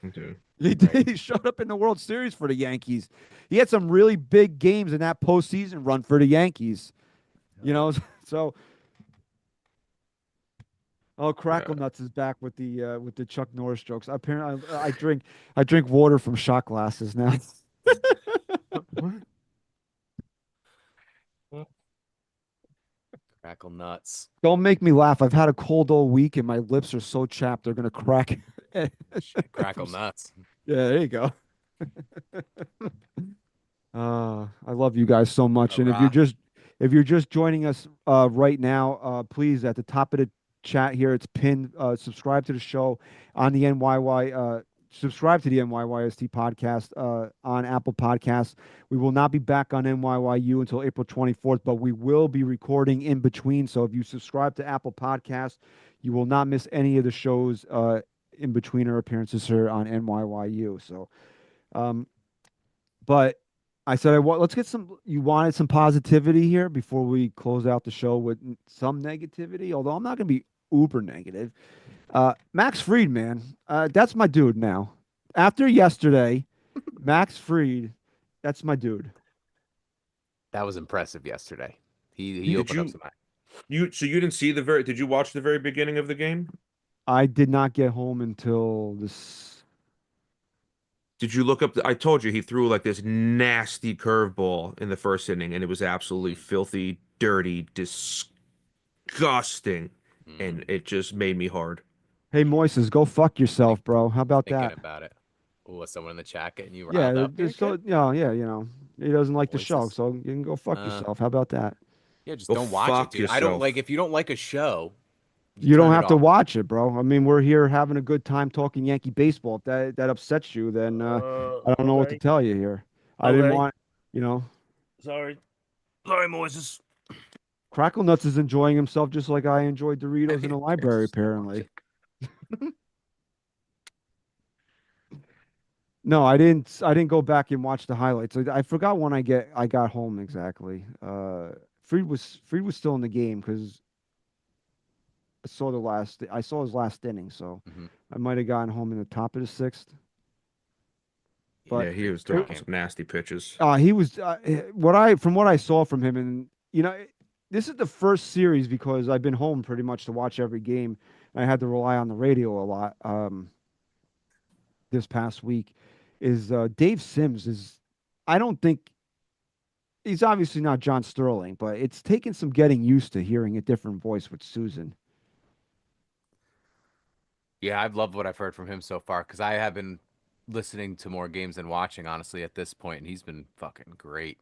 Okay. He did. He showed up in the World Series for the Yankees. He had some really big games in that postseason run for the Yankees. So Crackle Nuts is back with the Chuck Norris jokes. Apparently, I drink water from shot glasses now. Crackle nuts. Don't make me laugh. I've had a cold all week, and my lips are so chapped they're gonna crack. Crackle nuts. Yeah, there you go. I love you guys so much. And if you're just joining us right now, please at the top of the chat here, it's pinned. Subscribe to the show on the NYY. Subscribe to the NYYST podcast on Apple Podcasts. We will not be back on NYYU until April 24th, but we will be recording in between. So if you subscribe to Apple Podcasts, you will not miss any of the shows in between our appearances here on NYYU. So, but I said, let's get you wanted some positivity here before we close out the show with some negativity, although I'm not going to be uber negative. Max Fried, man, that's my dude now. After yesterday, Max Fried, that's my dude. That was impressive yesterday. He opened up some eyes. So you didn't see did you watch the very beginning of the game? I did not get home until this. Did you look up I told you he threw like this nasty curveball in the first inning, and it was absolutely filthy, dirty, disgusting, and it just made me hard. Hey, Moises, go fuck yourself, bro. How about Thinking that? about it. Was someone in the chat getting you Yeah, riled up? he doesn't like the show, Moises. so you can go fuck yourself. How about that? Yeah, just Go don't watch it, fuck dude. I don't yourself. like if you don't like a show, You don't turn it have to off. watch it, bro. I mean, we're here having a good time talking Yankee baseball. If that upsets you, then I don't know what to Okay. tell you here. I didn't want, Sorry, Moises. Crackle Nuts is enjoying himself just like I enjoyed Doritos in the library, apparently. No, I didn't. I didn't go back and watch the highlights. I forgot when I got home exactly. Fried was still in the game because I saw his last inning, so I might have gotten home in the top of the sixth. But Yeah, he was throwing some nasty pitches. He was from what I saw from him, and this is the first series because I've been home pretty much to watch every game. I had to rely on the radio a lot this past week. Is Dave Sims is I don't think he's obviously not John Sterling, but it's taken some getting used to hearing a different voice with Susan. Yeah, I've loved what I've heard from him so far because I have been listening to more games than watching, honestly, at this point, and he's been fucking great.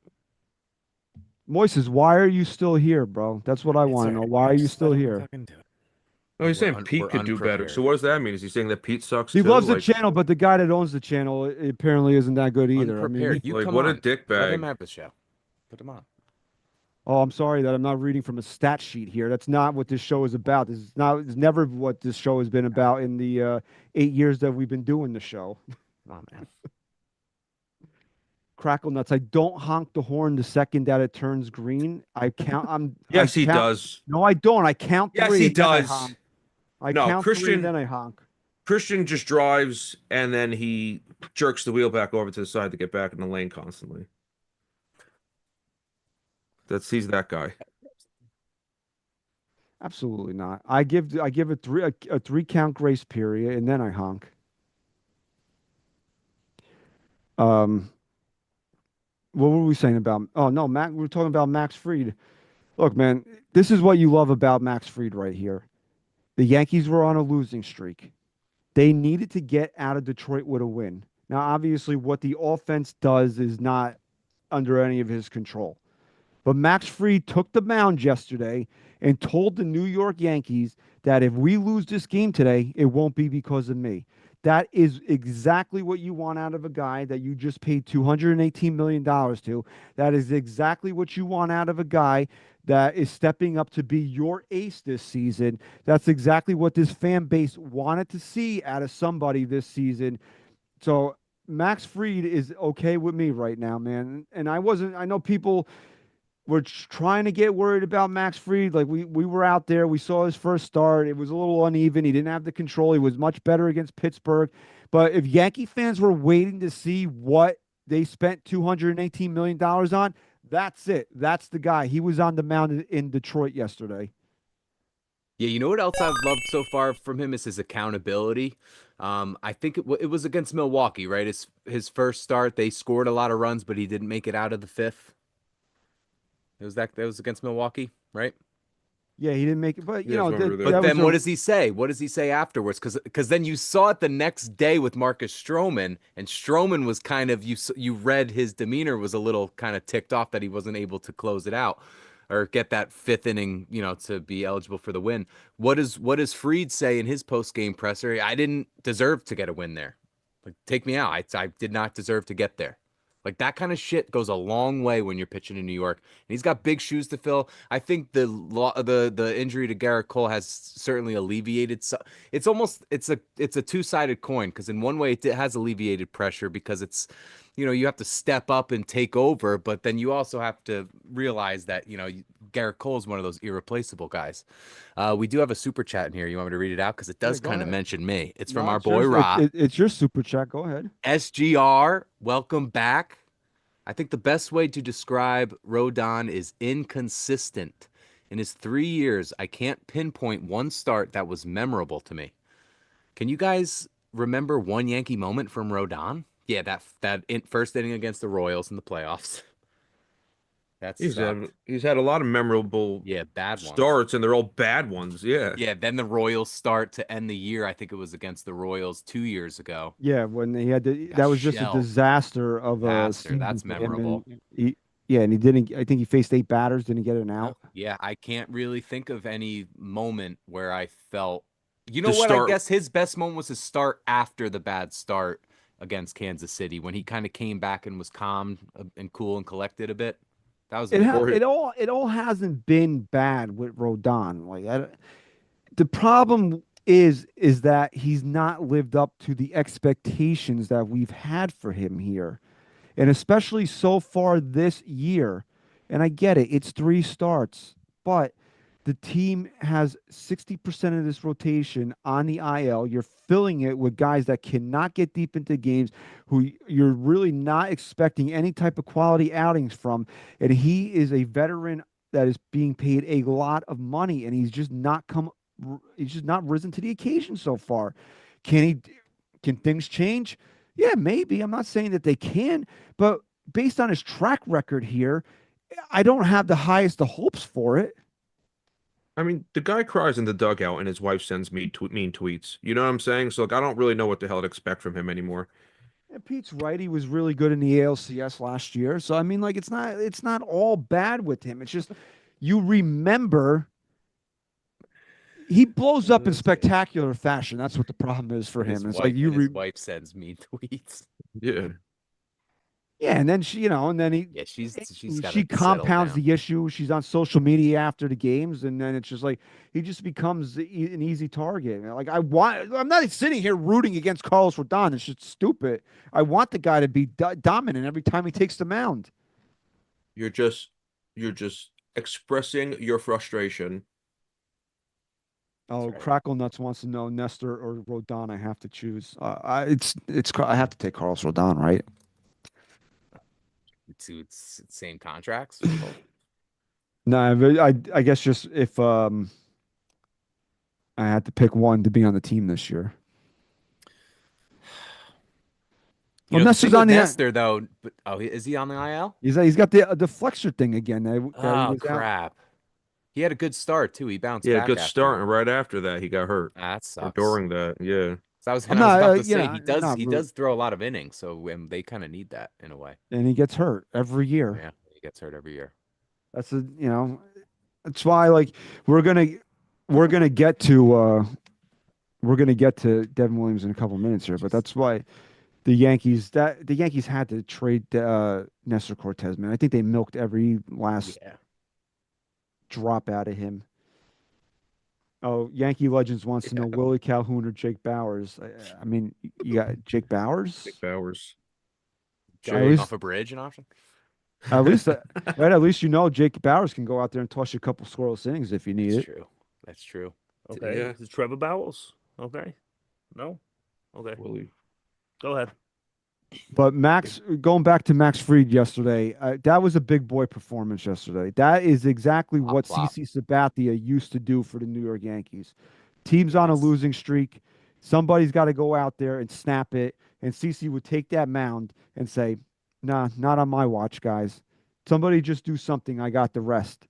Moises, why are you still here, bro? That's what I It's want all to know. right, Why man. are you Just let still him here? fucking do it. No, he's saying We're Pete could do better. So unprepared. what does that mean? Is he saying that Pete sucks He too? loves the Like, channel, but the guy that owns the channel apparently isn't that good either. I mean, Unprepared. You like come what a on. dick Let him bag. have the show. Put him on. oh, I'm sorry that I'm not reading from a stat sheet here. That's not what this show is about. This is not. It's never what this show has been about in the 8 years that we've been doing the show. Come on, man. Crackle nuts. I don't honk the horn the second that it turns green. I count. I Yes, he count. does. No, I don't. I count Yes, three he and then I does. honk. I No, count three and Christian then I honk. Christian just drives and then he jerks the wheel back over to the side to get back in the lane constantly. He's that guy. Absolutely not. I give a three count grace period and then I honk. What were we saying about? Oh no, Mac. We were talking about Max Fried. Look, man, this is what you love about Max Fried right here. The Yankees were on a losing streak. They needed to get out of Detroit with a win. Now, obviously, what the offense does is not under any of his control. But Max Fried took the mound yesterday and told the New York Yankees that if we lose this game today, it won't be because of me. That is exactly what you want out of a guy that you just paid $218 million to. That is exactly what you want out of a guy that is stepping up to be your ace this season. That's exactly what this fan base wanted to see out of somebody this season. So Max Fried is okay with me right now, man. And I know people were trying to get worried about Max Fried. Like we were out there, we saw his first start. It was a little uneven. He didn't have the control. He was much better against Pittsburgh. But if Yankee fans were waiting to see what they spent $218 million on, that's it. That's the guy. He was on the mound in Detroit yesterday. Yeah, you know what else I've loved so far from him is his accountability. I think it was against Milwaukee, right? His first start, they scored a lot of runs, but he didn't make it out of the fifth. That was against Milwaukee, right? Yeah, he didn't make it, but Yeah, it's over there. But then what does he say? What does he say afterwards? Because then you saw it the next day with Marcus Stroman, and Stroman was kind of you read his demeanor was a little kind of ticked off that he wasn't able to close it out or get that fifth inning, to be eligible for the win. What does Fried say in his post game presser? I didn't deserve to get a win there. Like, take me out. I did not deserve to get there. Like, that kind of shit goes a long way when you're pitching in New York. And he's got big shoes to fill. I think the injury to Garrett Cole has certainly alleviated. It's a two-sided coin because in one way it has alleviated pressure because it's, you have to step up and take over, but then you also have to realize that, Garrett Cole is one of those irreplaceable guys. We do have a super chat in here. You want me to read it out? Because it does kind of mention me. It's from our boy Ra. It's your super chat. Go ahead. SGR, welcome back. I think the best way to describe Rodon is inconsistent. In his 3 years, I can't pinpoint one start that was memorable to me. Can you guys remember one Yankee moment from Rodon? Yeah, that first inning against the Royals in the playoffs. He's had a lot of memorable bad starts, and they're all bad ones. Yeah. Yeah, then the Royals start to end the year. I think it was against the Royals 2 years ago. Yeah, when he had that was just a disaster of a season. That's memorable. And he didn't. I think he faced 8 batters, didn't get an out. Yeah, I can't really think of any moment where I felt. You know what? I guess his best moment was his start after the bad start against Kansas City when he kind of came back and was calm and cool and collected a bit. That was it all hasn't been bad with Rodon. Like the problem is that he's not lived up to the expectations that we've had for him here, and especially so far this year. And I get it; it's 3 starts, but the team has 60% of this rotation on the IL. You're filling it with guys that cannot get deep into games, who you're really not expecting any type of quality outings from. And he is a veteran that is being paid a lot of money, and he's just not risen to the occasion so far. Can things change? Yeah, maybe. I'm not saying that they can, but based on his track record here, I don't have the highest of hopes for it. I mean, the guy cries in the dugout and his wife sends me mean tweets. You know what I'm saying? So like, I don't really know what the hell to expect from him anymore. And Pete's right. He was really good in the ALCS last year. So I mean, like, it's not all bad with him. It's just you remember he blows up in spectacular fashion. That's what the problem is for him. It's like his wife sends me tweets. Yeah. yeah, and then she, and then Yeah, she's got she to settle compounds down. the issue. She's on social media after the games, and then it's just like he just becomes an easy target. Like I'm not sitting here rooting against Carlos Rodon. It's just stupid. I want the guy to be dominant every time he takes the mound. You're just expressing your frustration. Oh, right. Crackle Nuts wants to know Nestor or Rodon. I have to choose. I have to take Carlos Rodon, right? It's same contracts. No, but I guess just if I had to pick one to be on the team this year. You Well, know, the Nestor's thing with on the. Nestor though, but is he on the IL? He's got the flexor thing again. That he Oh was out. crap! He had a good start too. He bounced Yeah, back good after. start, and right after that, he got hurt. That Or sucks. during that, yeah. So I'm I was not, about to say he I'm does not he does throw a lot of innings, so they kind of need that in a way. and he gets hurt every year. Yeah, he gets hurt every year. That's that's why like we're gonna we're gonna get to Devin Williams in a couple minutes here, but that's why the Yankees had to trade Nestor Cortez, man. I think they milked every last drop out of him. Oh, Yankee Legends wants to know Willie Calhoun or Jake Bowers. I mean, you got Jake Bowers. Jake Bowers. Jumping off a bridge, an option. At least, right? At least Jake Bowers can go out there and toss you a couple scoreless innings if you need That's it. true. That's true. Okay. Yeah. Is it Trevor Bowles? Okay. No? Okay. Willie. Go ahead. But Max, going back to Max Fried yesterday, that was a big boy performance yesterday. That is exactly what CC Sabathia used to do for the New York Yankees. Teams on a losing streak, somebody's got to go out there and snap it, and CC would take that mound and say, "Nah, not on my watch, guys. Somebody just do something. I got the rest."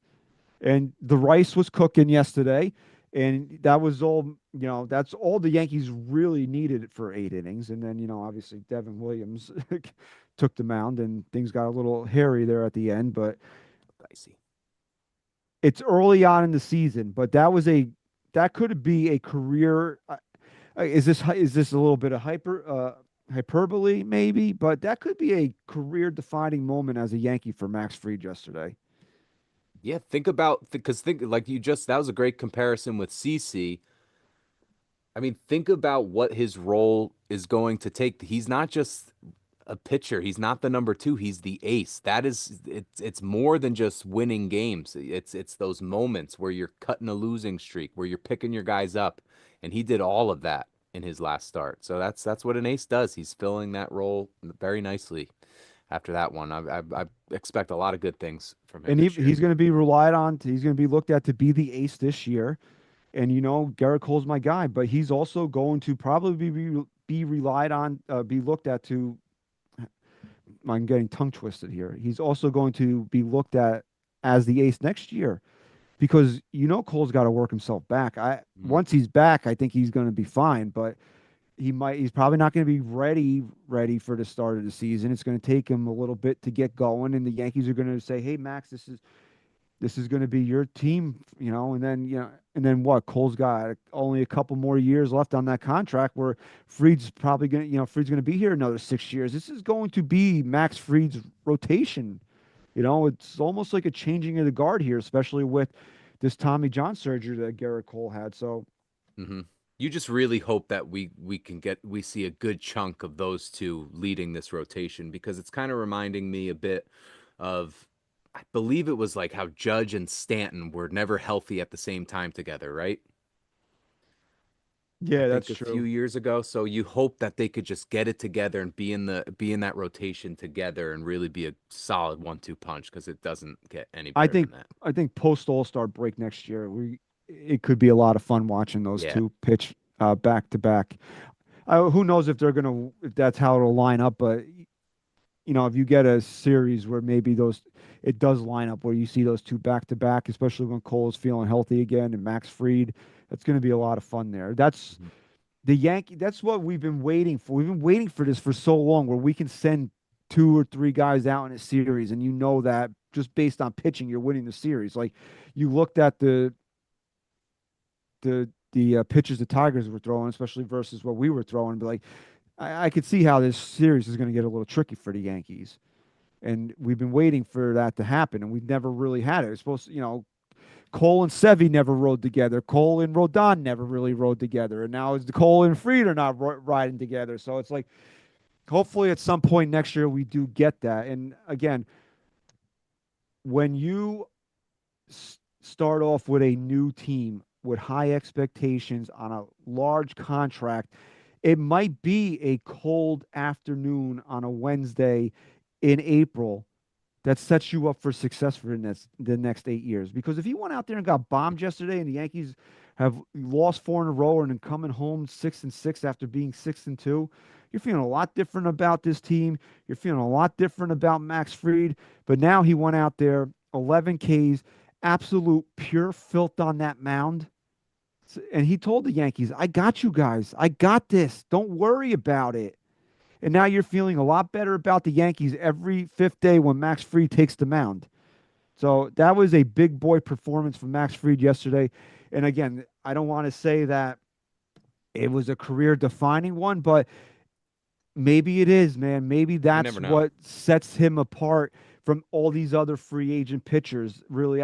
And the rice was cooking yesterday, and that was all. That's all the Yankees really needed for 8 innings. And then obviously Devin Williams took the mound, and things got a little hairy there at the end. But Dicey. it's early on in the season. But that could be a career. Is this a little bit of hyperbole maybe? But that could be a career defining moment as a Yankee for Max Fried yesterday. Yeah, think about because like that was a great comparison with CC. I mean, think about what his role is going to take. He's not just a pitcher. He's not the number 2. He's the ace. It's more than just winning games. It's those moments where you're cutting a losing streak, where you're picking your guys up, and he did all of that in his last start. So that's what an ace does. He's filling that role very nicely. After that one, I expect a lot of good things from him. And he's going to be relied on. He's going to be looked at to be the ace this year. And Garrett Cole's my guy, but he's also going to probably be relied on, be looked at to. I'm getting tongue twisted here. He's also going to be looked at as the ace next year, because Cole's got to work himself back. Once he's back, I think he's going to be fine, but he's probably not going to be ready for the start of the season. It's going to take him a little bit to get going, and the Yankees are going to say, "Hey, Max, this is going to be your team," and then what? Cole's got only a couple more years left on that contract, where Fried's probably going to, Fried's going to be here another 6 years. This is going to be Max Fried's rotation. It's almost like a changing of the guard here, especially with this Tommy John surgery that Garrett Cole had. So, you just really hope that we see a good chunk of those two leading this rotation, because it's kind of reminding me a bit of, I believe it was like how Judge and Stanton were never healthy at the same time together, right? yeah, that's A true. few years ago. So you hope that they could just get it together and be in that rotation together and really be a solid 1-2 punch, because it doesn't get any better than that. I think post All-Star break next year, it could be a lot of fun watching those two pitch back to back. Who knows if that's how it'll line up, but if you get a series where maybe it does line up where you see those two back to back, especially when Cole is feeling healthy again and Max Fried, that's going to be a lot of fun there. That's that's what we've been waiting for. We've been waiting for this for so long, where we can send 2 or 3 guys out in a series, and that just based on pitching, you're winning the series. Like, you looked at the pitches the Tigers were throwing, especially versus what we were throwing, but like, I could see how this series is going to get a little tricky for the Yankees. And we've been waiting for that to happen, and we've never really had it. It's supposed to, Cole and Sevy never rode together. Cole and Rodon never really rode together. And now it's Cole and Fried are not riding together. So it's like, hopefully at some point next year we do get that. And again, when you start off with a new team with high expectations on a large contract, it might be a cold afternoon on a Wednesday in April that sets you up for success for the next 8 years. Because if you went out there and got bombed yesterday, and the Yankees have lost 4 in a row and then coming home 6-6 after being 6-2, you're feeling a lot different about this team. You're feeling a lot different about Max Fried. But now he went out there, 11 Ks, absolute pure filth on that mound. And he told the Yankees, I got you guys. I got this. Don't worry about it. And now you're feeling a lot better about the Yankees every 5th day when Max Fried takes the mound. So that was a big boy performance from Max Fried yesterday. And again, I don't want to say that it was a career-defining one, but maybe it is, man. Maybe that's what sets him apart from all these other free agent pitchers. Really,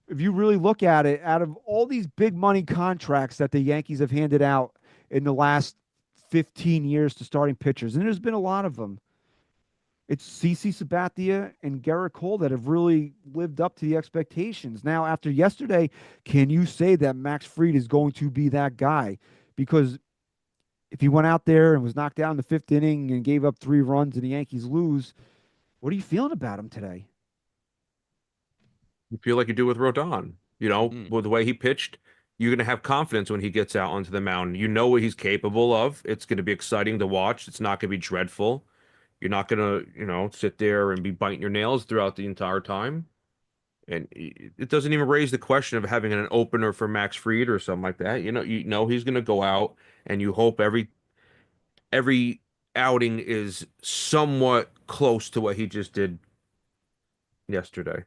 if you really look at it, out of all these big money contracts that the Yankees have handed out in the last 15 years to starting pitchers, and there's been a lot of them, it's CC Sabathia and Garrett Cole that have really lived up to the expectations. Now, after yesterday, can you say that Max Fried is going to be that guy? Because if he went out there and was knocked out in the 5th inning and gave up 3 runs and the Yankees lose, what are you feeling about him today? You feel like you do with Rodon, with the way he pitched. You're going to have confidence when he gets out onto the mound. You know what he's capable of. It's going to be exciting to watch. It's not going to be dreadful. You're not going to, sit there and be biting your nails throughout the entire time. And it doesn't even raise the question of having an opener for Max Fried or something like that. He's going to go out, and you hope every outing is somewhat close to what he just did yesterday.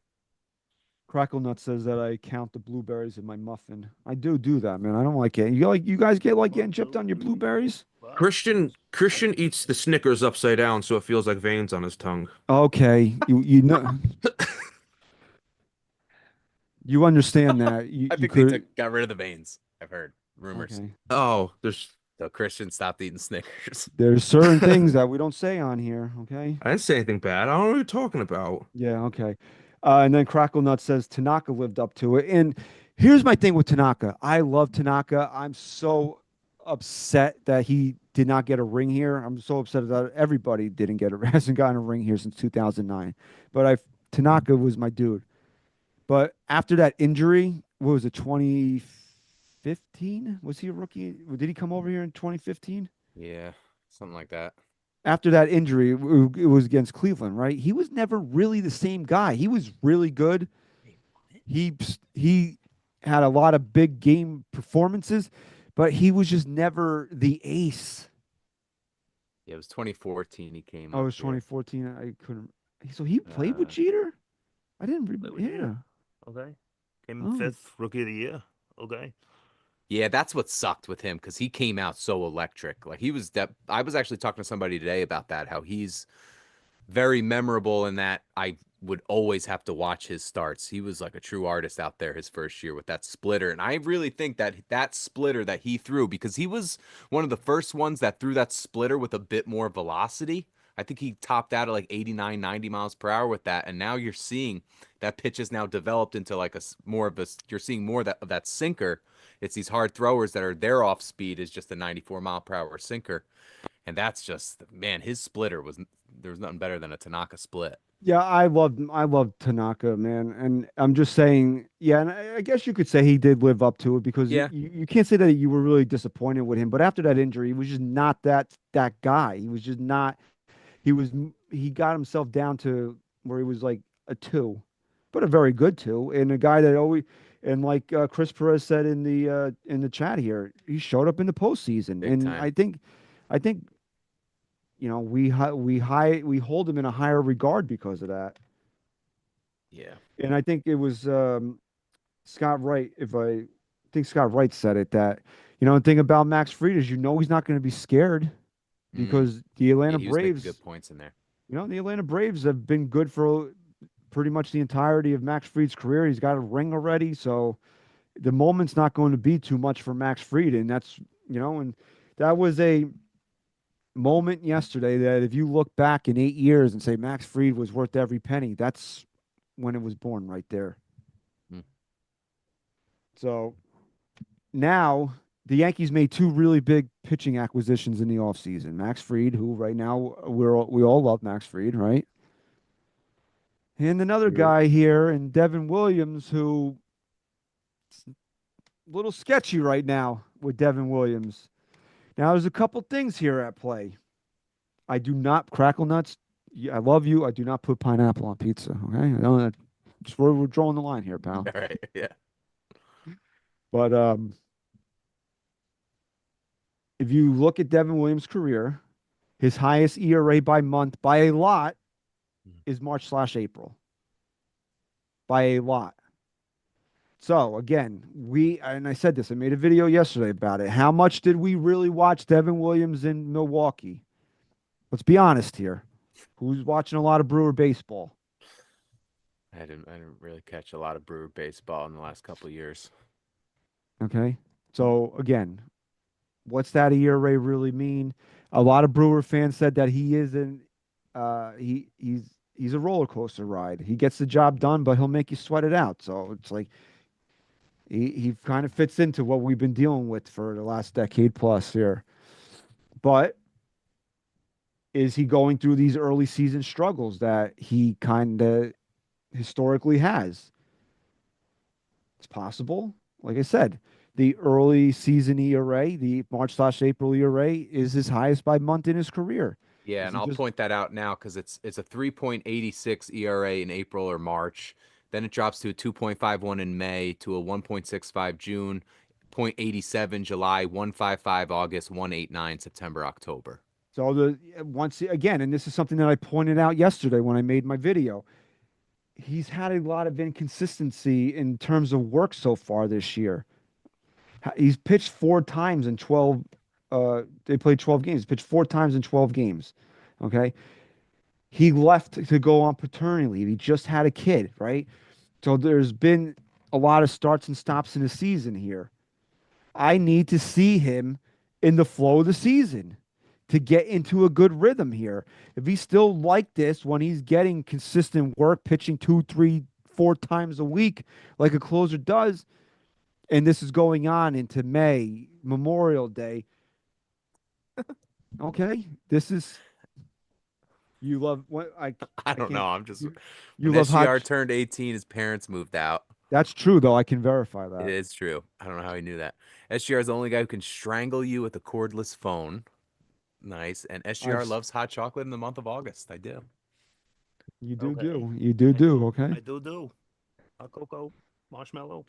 Crackle Nut says that I count the blueberries in my muffin. I do that, man. I don't like it. You guys get like getting chipped on your blueberries? Christian eats the Snickers upside down, so it feels like veins on his tongue. Okay, you know, you understand that. I think they got rid of the veins. I've heard rumors. Okay. Oh, So Christian stopped eating Snickers. There's certain things that we don't say on here. Okay. I didn't say anything bad. I don't know what you're talking about. Yeah. Okay. And then Crackle Nut says Tanaka lived up to it. And here's my thing with Tanaka. I love Tanaka. I'm so upset that he did not get a ring here. I'm so upset that everybody hasn't gotten a ring here since 2009. But Tanaka was my dude. But after that injury, what was it, 2015? Was he a rookie? Did he come over here in 2015? Yeah, something like that. After that injury, it was against Cleveland, right? He was never really the same guy. He was really good. He had a lot of big game performances, but he was just never the ace. Yeah, it was 2014 he came Oh, it up was here. 2014. I couldn't. So he played with Jeter? I didn't remember. Yeah. Okay. Came in 5th rookie of the year. Okay. Yeah, that's what sucked with him, because he came out so electric. Like, he was I was actually talking to somebody today about that, how he's very memorable in that I would always have to watch his starts. He was like a true artist out there his first year with that splitter. And I really think that splitter that he threw, because he was one of the first ones that threw that splitter with a bit more velocity. I think he topped out at like 89, 90 miles per hour with that. And now you're seeing that pitch is now developed into like you're seeing more of that sinker. It's these hard throwers that are their off speed is just a 94 mile per hour sinker. And that's just, man, his splitter there was nothing better than a Tanaka split. Yeah, I love Tanaka, man. And I'm just saying, yeah, and I guess you could say he did live up to it, because you can't say that you were really disappointed with him. But after that injury, he was just not that guy. He was just not. He was he got himself down to where he was like a 2, but a very good 2, and a guy that always, and like Chris Perez said in the chat here, he showed up in the postseason, Big and time. I think we hold him in a higher regard because of that. Yeah. And I think it was Scott Wright, if I think Scott Wright said it, that the thing about Max Fried is he's not going to be scared because the Atlanta He was making Braves, good points in there. the Atlanta Braves have been good for pretty much the entirety of Max Fried's career. He's got a ring already, so the moment's not going to be too much for Max Fried, and that's and that was a moment yesterday that if you look back in 8 years and say Max Fried was worth every penny, that's when it was born right there. Hmm. So now the Yankees made 2 really big pitching acquisitions in the offseason. Max Fried, who right now we all love Max Fried, right? And another guy here, and Devin Williams, who a little sketchy right now with Devin Williams. Now there's a couple things here at play. I do not crackle nuts. I love you. I do not put pineapple on pizza. Okay, I don't. Just we're drawing the line here, pal. All right. Yeah. But if you look at Devin Williams' career, his highest ERA by month by a lot is March/April. By a lot. So again, and I said this, I made a video yesterday about it. How much did we really watch Devin Williams in Milwaukee? Let's be honest here. Who's watching a lot of Brewer baseball? I didn't really catch a lot of Brewer baseball in the last couple of years. Okay. So again, what's that ERA really mean? A lot of Brewer fans said that he isn't he's a roller coaster ride. He gets the job done, but he'll make you sweat it out. So it's like he kind of fits into what we've been dealing with for the last decade plus here. But is he going through these early season struggles that he kind of historically has? It's possible. Like I said, the early season ERA, the March/April ERA, is his highest by month in his career. Yeah, and I'll point that out now because it's a 3.86 ERA in April or March. Then it drops to a 2.51 in May, to a 1.65 June, 0.87 July, 1.55 August, 1.89 September, October. So once again, and this is something that I pointed out yesterday when I made my video, he's had a lot of inconsistency in terms of work so far this year. He's pitched 4 times in 12. They played 12 games. He pitched 4 times in 12 games. Okay. He left to go on paternity leave. He just had a kid, right? So there's been a lot of starts and stops in the season here. I need to see him in the flow of the season to get into a good rhythm here. If he's still like this when he's getting consistent work, pitching 2, 3, 4 times a week like a closer does, and this is going on into May, Memorial Day. Okay, this is you love what I don't know. I'm just you when love SGR turned 18, his parents moved out. That's true though. I can verify that. It is true. I don't know how he knew that. SGR is the only guy who can strangle you with a cordless phone. Nice. And SGR loves hot chocolate in the month of August. I do. You do Okay. do. You do do. Okay. I do. Hot cocoa, marshmallow.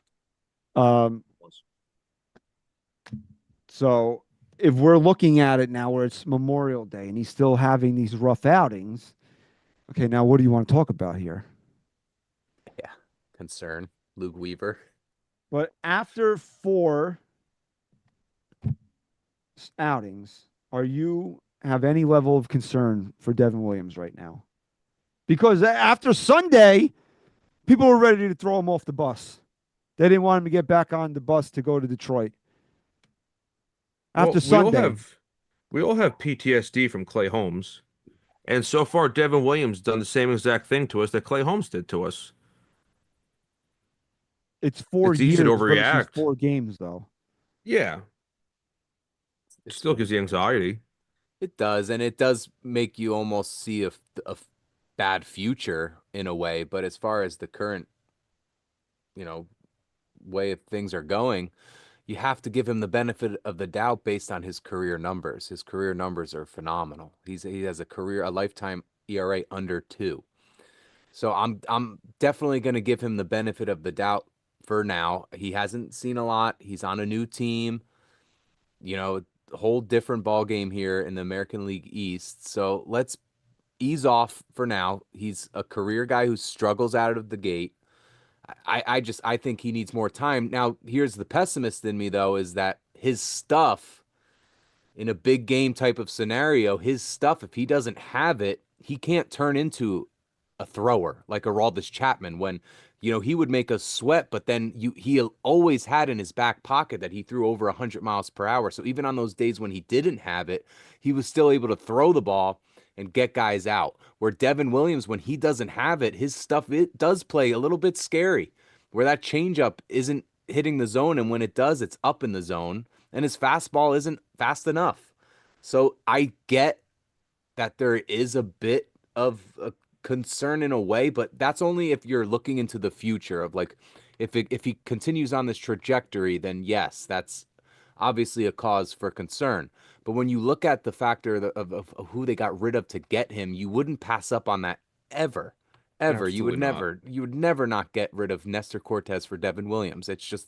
So if we're looking at it now where it's Memorial Day and he's still having these rough outings, okay, now what do you want to talk about here? Yeah. Concern. Luke Weaver. But after 4 outings, are you have any level of concern for Devin Williams right now? Because after Sunday, people were ready to throw him off the bus. They didn't want him to get back on the bus to go to Detroit. After Sunday. We all have PTSD from Clay Holmes. And so far, Devin Williams done the same exact thing to us that Clay Holmes did to us. It's 4 It's years easy to versus overreact. 4 games, though. Yeah. It still gives you anxiety. It does, and it does make you almost see a bad future in a way. But as far as the current, way of things are going, you have to give him the benefit of the doubt based on his career numbers. His career numbers are phenomenal. He has a lifetime ERA under 2. So I'm definitely going to give him the benefit of the doubt for now. He hasn't seen a lot. He's on a new team. A whole different ball game here in the American League East. So let's ease off for now. He's a career guy who struggles out of the gate. I think he needs more time. Now, here's the pessimist in me though, is that his stuff in a big game type of scenario, his stuff, if he doesn't have it, he can't turn into a thrower like Aroldis Chapman when, he would make us sweat, but then he always had in his back pocket that he threw over 100 miles per hour. So even on those days when he didn't have it, he was still able to throw the ball and get guys out. Where Devin Williams, when he doesn't have it, his stuff, it does play a little bit scary, where that changeup isn't hitting the zone, and when it does, it's up in the zone, and his fastball isn't fast enough. So I get that there is a bit of a concern in a way, but that's only if you're looking into the future of like, if he continues on this trajectory, then yes, that's obviously a cause for concern. But when you look at the factor of who they got rid of to get him, you wouldn't pass up on that ever. You would never not get rid of Nestor Cortez for Devin Williams. It's just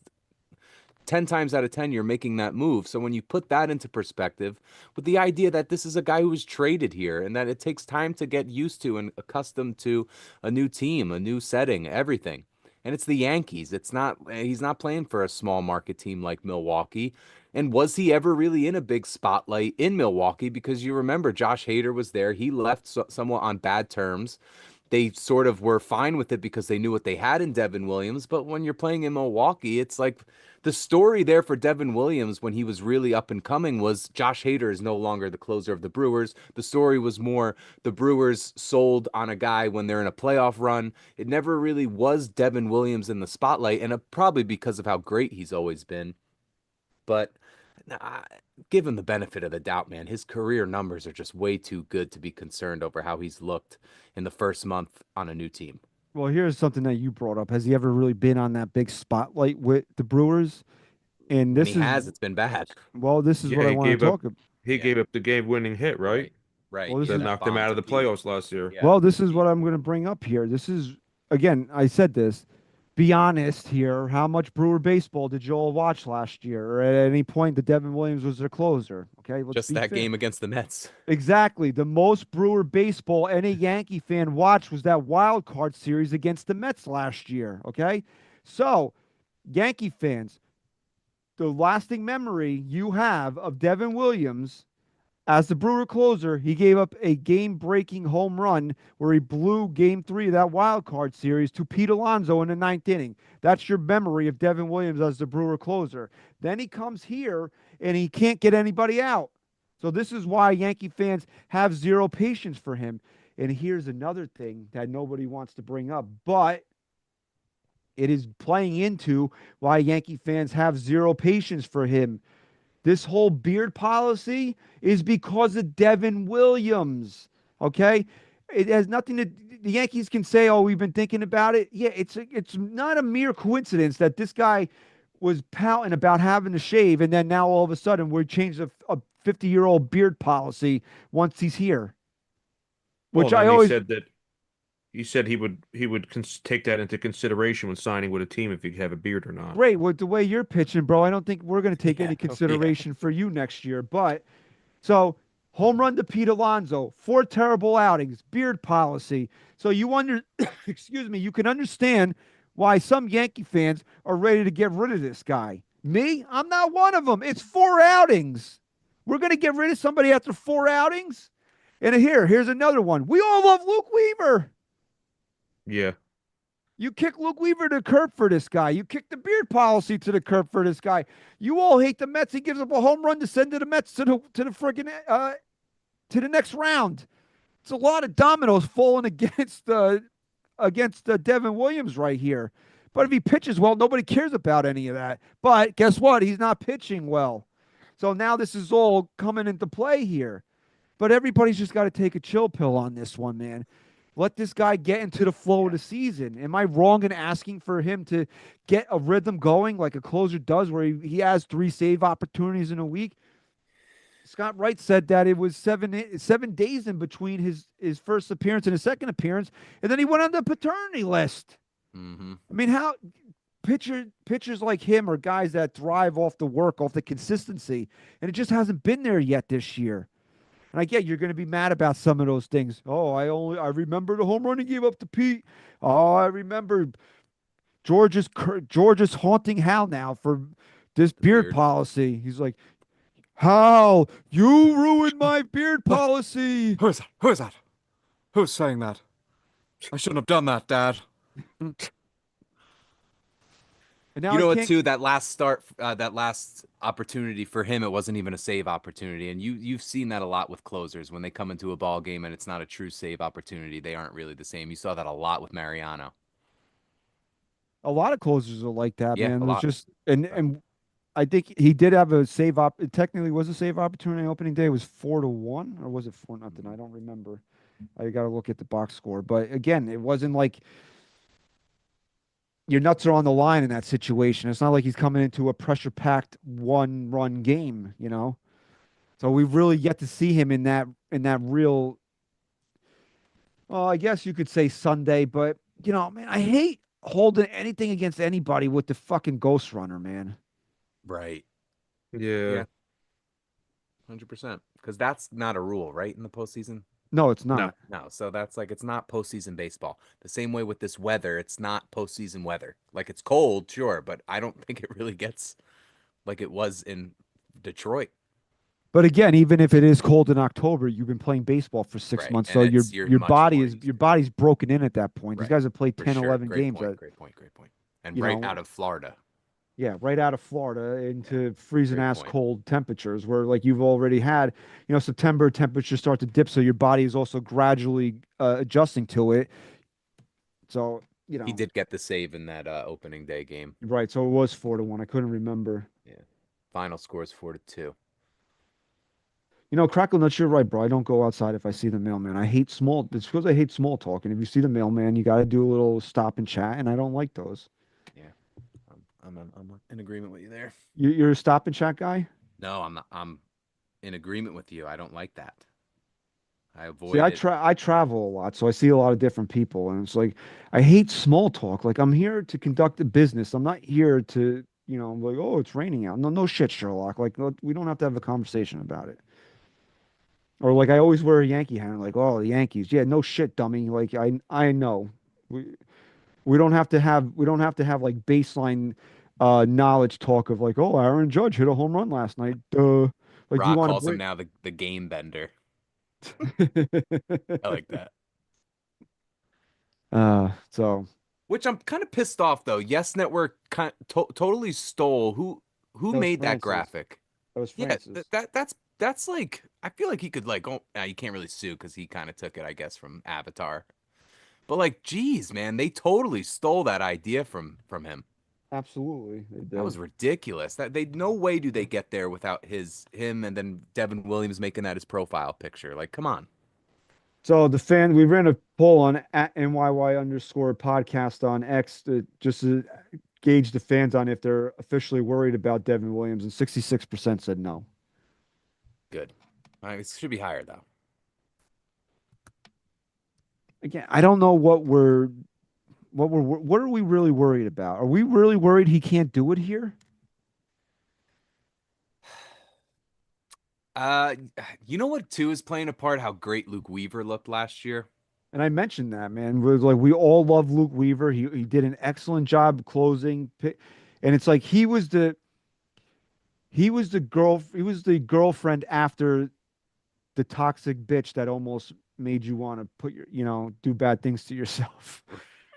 10 times out of 10, you're making that move. So when you put that into perspective with the idea that this is a guy who was traded here and that it takes time to get used to and accustomed to a new team, a new setting, everything. And it's the Yankees. He's not playing for a small market team like Milwaukee. And was he ever really in a big spotlight in Milwaukee? Because you remember Josh Hader was there. He left somewhat on bad terms. They sort of were fine with it because they knew what they had in Devin Williams. But when you're playing in Milwaukee, it's like the story there for Devin Williams when he was really up and coming was Josh Hader is no longer the closer of the Brewers. The story was more the Brewers sold on a guy when they're in a playoff run. It never really was Devin Williams in the spotlight, and probably because of how great he's always been. But give him the benefit of the doubt, man. His career numbers are just way too good to be concerned over how he's looked in the first month on a new team. Well, here's something that you brought up. Has he ever really been on that big spotlight with the Brewers? And this it's been bad. Well, this is what I want to talk about. He gave up the game-winning hit, right? Right. Well, That knocked him out of the playoffs last year. Yeah. Well, this is what I'm going to bring up here. This is, again, I said this. Be honest here. How much Brewer baseball did you all watch last year? Or at any point that Devin Williams was their closer? Okay, let's just be that fair. game against the Mets. Exactly. The most Brewer baseball any Yankee fan watched was that wild card series against the Mets last year. Okay, so Yankee fans, the lasting memory you have of Devin Williams as the Brewer closer, he gave up a game-breaking home run where he blew Game 3 of that wild card series to Pete Alonso in the 9th inning. That's your memory of Devin Williams as the Brewer closer. Then he comes here, and he can't get anybody out. So this is why Yankee fans have zero patience for him. And here's another thing that nobody wants to bring up, but it is playing into why Yankee fans have zero patience for him. This whole beard policy is because of Devin Williams, okay? It has nothing to – the Yankees can say, oh, we've been thinking about it. Yeah, it's not a mere coincidence that this guy was pouting about having to shave, and then now all of a sudden we changed a 50-year-old beard policy once he's here. Which I always – he said he would take that into consideration when signing with a team if you have a beard or not. Great. With the way you're pitching, bro, I don't think we're going to take any consideration for you next year. But so home run to Pete Alonso, 4 terrible outings, beard policy. So you excuse me, you can understand why some Yankee fans are ready to get rid of this guy. Me, I'm not one of them. It's 4 outings. We're going to get rid of somebody after 4 outings? And here's another one. We all love Luke Weaver. Yeah. You kick Luke Weaver to the curb for this guy. You kick the beard policy to the curb for this guy. You all hate the Mets. He gives up a home run to send to the Mets to the friggin' to the next round. It's a lot of dominoes falling against Devin Williams right here. But if he pitches well, nobody cares about any of that. But guess what? He's not pitching well. So now this is all coming into play here. But everybody's just got to take a chill pill on this one, man. Let this guy get into the flow of the season. Am I wrong in asking for him to get a rhythm going like a closer does where he has 3 save opportunities in a week? Scott Wright said that it was 7 days in between his first appearance and his second appearance, and then he went on the paternity list. Mm-hmm. I mean, how pitchers like him are guys that thrive off the work, off the consistency, and it just hasn't been there yet this year. And I get you're going to be mad about some of those things. Oh, I remember the home run he gave up to Pete. Oh, I remember George's haunting Hal now for this beard policy. He's like, Hal, you ruined my beard policy. Who is that? Who is that? Who's saying that? I shouldn't have done that, Dad. And now You know I what, can't- too? That last opportunity for him, it wasn't even a save opportunity. And you've seen that a lot with closers. When they come into a ball game and it's not a true save opportunity, they aren't really the same. You saw that a lot with Mariano. A lot of closers are like that, Yeah, man. a It's lot. just and I think he did have a save op. It technically was a save opportunity opening day. It was 4-1, or was it 4-0? I don't remember. I got to look at the box score. But again, it wasn't like your nuts are on the line in that situation. It's not like he's coming into a pressure-packed one-run game, you know. So we've really yet to see him in that real. Well, I guess you could say Sunday, but you know, man, I hate holding anything against anybody with the fucking ghost runner, man. Right. Yeah. 100%. Because that's not a rule, right, in the postseason? No, it's not. No. So that's like, it's not postseason baseball. The same way with this weather, it's not postseason weather. Like, it's cold, sure, but I don't think it really gets like it was in Detroit. But again, even if it is cold in October, you've been playing baseball for 6 Right, months, and so it's- your you're much body more is used your to it. body's broken in at that point. These Right, guys have played For 10, sure. 11 Great games. point, great point. And you right know, out of Florida. Yeah, right out of Florida into freezing Great ass point. cold temperatures where like you've already had, you know, September temperatures start to dip, so your body is also gradually adjusting to it. So, you know, He did get the save in that opening day game. right. So it was 4-1. I couldn't remember. Final score is 4-2. You know, Crackle Nuts, you're right, bro. I don't go outside if I see the mailman. It's because I hate small talk. And if you see the mailman, you got to do a little stop and chat. And I don't like those. I'm in agreement with you there. You're a stop and chat guy? No, I'm not. I'm in agreement with you. I don't like that. I avoid See, it. I travel a lot, so I see a lot of different people, and it's like I hate small talk. Like I'm here to conduct a business. I'm not here to, you know, like, oh, it's raining out. No shit, Sherlock. Like we don't have to have a conversation about it. Or like I always wear a Yankee hat. Like, oh, the Yankees. Yeah, no shit, dummy. Like I know. We don't have to have like baseline knowledge talk of like, oh, Aaron Judge hit a home run last night. Like, Rock you want calls to him now the game bender. break... I like that. So Which I'm kind of pissed off though. Yes Network totally stole who was made that Francis. graphic. that was Yeah, Francis. that's like I feel like he could like you can't really sue because he kind of took it, I guess, from Avatar. But like, geez, man, they totally stole that idea from him. Absolutely, they did. That was ridiculous. That they no way do they get there without him and then Devin Williams making that his profile picture. Like, come on. So we ran a poll on at NYY_podcast on X just to gauge the fans on if they're officially worried about Devin Williams, and 66% said no. Good. It should be higher though. Again, I don't know what are we really worried about? Are we really worried he can't do it here? You know what too is playing a part? How great Luke Weaver looked last year. And I mentioned that, man. We all love Luke Weaver. He did an excellent job closing, and it's like he was the girlfriend after the toxic bitch that almost made you want to do bad things to yourself.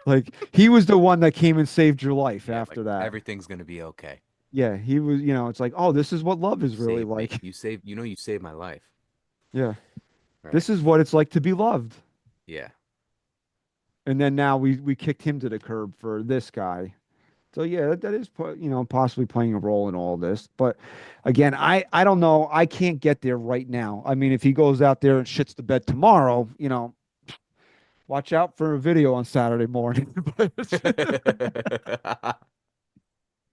Like he was the one that came and saved your life after that. Everything's gonna be okay. Yeah, he was. It's like, oh, this is what love is really Saved me. like. You saved my life. Yeah, Right. this is what it's like to be loved. Yeah. And then now we kicked him to the curb for this guy. So yeah, that is possibly playing a role in all this. But again, I don't know. I can't get there right now. I mean, if he goes out there and shits the bed tomorrow, watch out for a video on Saturday morning.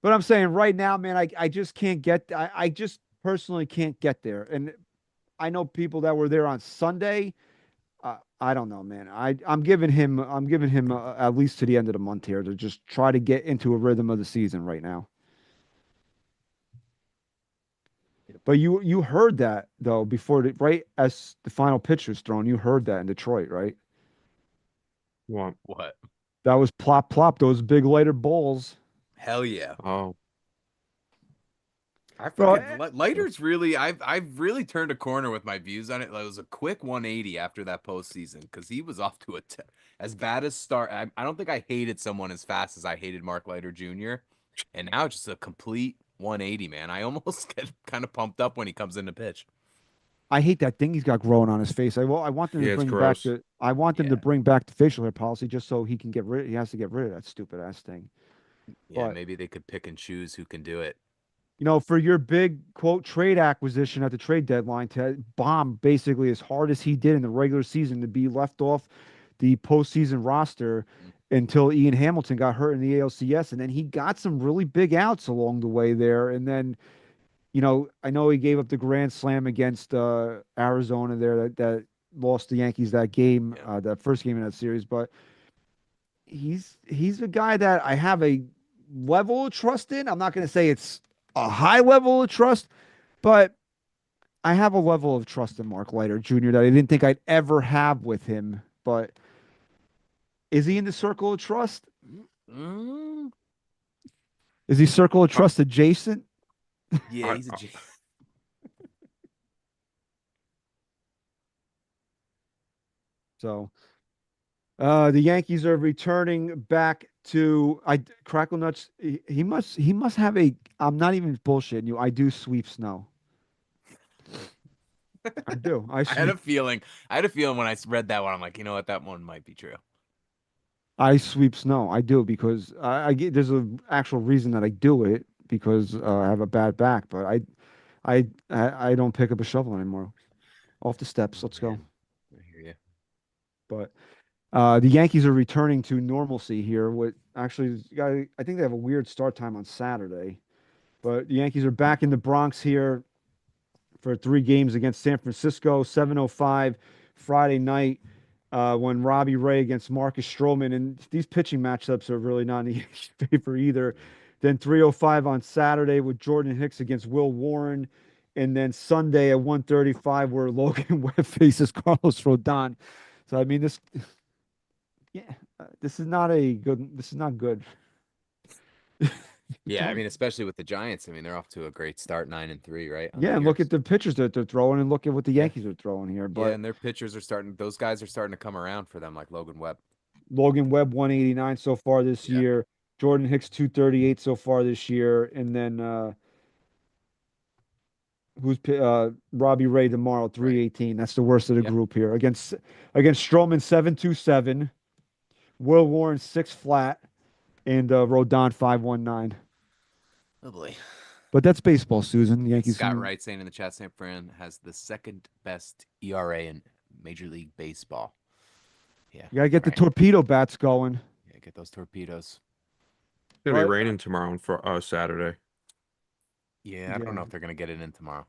But I'm saying right now, man, I just can't get. I just personally can't get there. And I know people that were there on Sunday. I don't know, man. I'm giving him at least to the end of the month here to just try to get into a rhythm of the season right now. But you heard that though before right as the final pitch was thrown. You heard that in Detroit, right? What? What? That was plop plop. Those big later balls, Hell yeah. Oh, I bro. forget. Lighter's really. I've really turned a corner with my views on it. It was a quick 180 after that postseason because he was off to as bad as start. I don't think I hated someone as fast as I hated Mark Leiter Jr. And now just a complete 180, man. I almost get kind of pumped up when he comes in to pitch. I hate that thing he's got growing on his face. I want them yeah, to it's bring back gross. the. I want them to Yeah. bring back the facial hair policy just so he can get rid. He has to get rid of that stupid ass thing. Yeah, But maybe they could pick and choose who can do it. for your big quote trade acquisition at the trade deadline to bomb basically as hard as he did in the regular season to be left off the postseason roster until Ian Hamilton got hurt in the ALCS, and then he got some really big outs along the way there, and then. I know he gave up the grand slam against Arizona there that lost the Yankees that game, Yeah. that first game in that series. But he's a guy that I have a level of trust in. I'm not going to say it's a high level of trust, but I have a level of trust in Mark Leiter Jr. that I didn't think I'd ever have with him. But is he in the circle of trust? Mm, Is he circle of trust adjacent? yeah, he's a G. So the Yankees are returning back to Crackle Nuts. He must have a. I'm not even bullshitting you. I do sweep snow. I do. I I had a sweep. feeling. I had a feeling when I read that one. I'm like, you know what, that one might be true. I sweep snow. I do because I get. There's an actual reason that I do it because I have a bad back. But I don't pick up a shovel anymore. Off the steps. Let's go. Man, I hear you. But the Yankees are returning to normalcy here. What actually, I think they have a weird start time on Saturday, but the Yankees are back in the Bronx here for 3 games against San Francisco. 7:05 Friday night when Robbie Ray against Marcus Stroman, and these pitching matchups are really not in the Yankees' favor either. Then 3:05 on Saturday with Jordan Hicks against Will Warren. And then Sunday at 1:35 where Logan Webb faces Carlos Rodon. So I mean yeah, this is not good. This is not good. Yeah, I mean, especially with the Giants. I mean, they're off to a great start, 9-3, right? on Yeah, the and year. look at the pitchers that they're throwing, and look at what the Yeah. Yankees are throwing here. Yeah, But and their pitchers are starting. Those guys are starting to come around for them, like Logan Webb. Logan Webb 189 so far this Yeah. year. Jordan Hicks 238 so far this year, and then Robbie Ray tomorrow 318. That's the worst of the Yep. group here against Stroman 727, Will Warren 6 flat, and Rodon 519. Oh boy. But that's baseball, Susan. The Yankees. Scott Wright saying in the chat, San Fran has the second best ERA in Major League Baseball. Yeah. You gotta get the right. torpedo bats going. Yeah, get those torpedoes. It's gonna be But- raining tomorrow for Saturday. Yeah, I don't know Yeah. if they're gonna get it in tomorrow.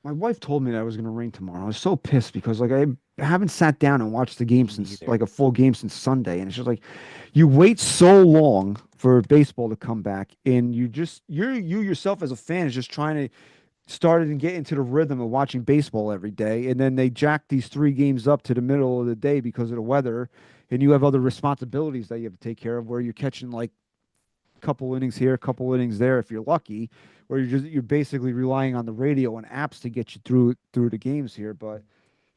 My wife told me that it was going to rain tomorrow. I was so pissed because like I haven't sat down and watched the game Me since neither. like a full game since Sunday, and it's just like you wait so long for baseball to come back, and you yourself as a fan is just trying to start and get into the rhythm of watching baseball every day, and then they jack these 3 games up to the middle of the day because of the weather, and you have other responsibilities that you have to take care of where you're catching like a couple innings here, a couple innings there if you're lucky, or you're basically relying on the radio and apps to get you through the games here. But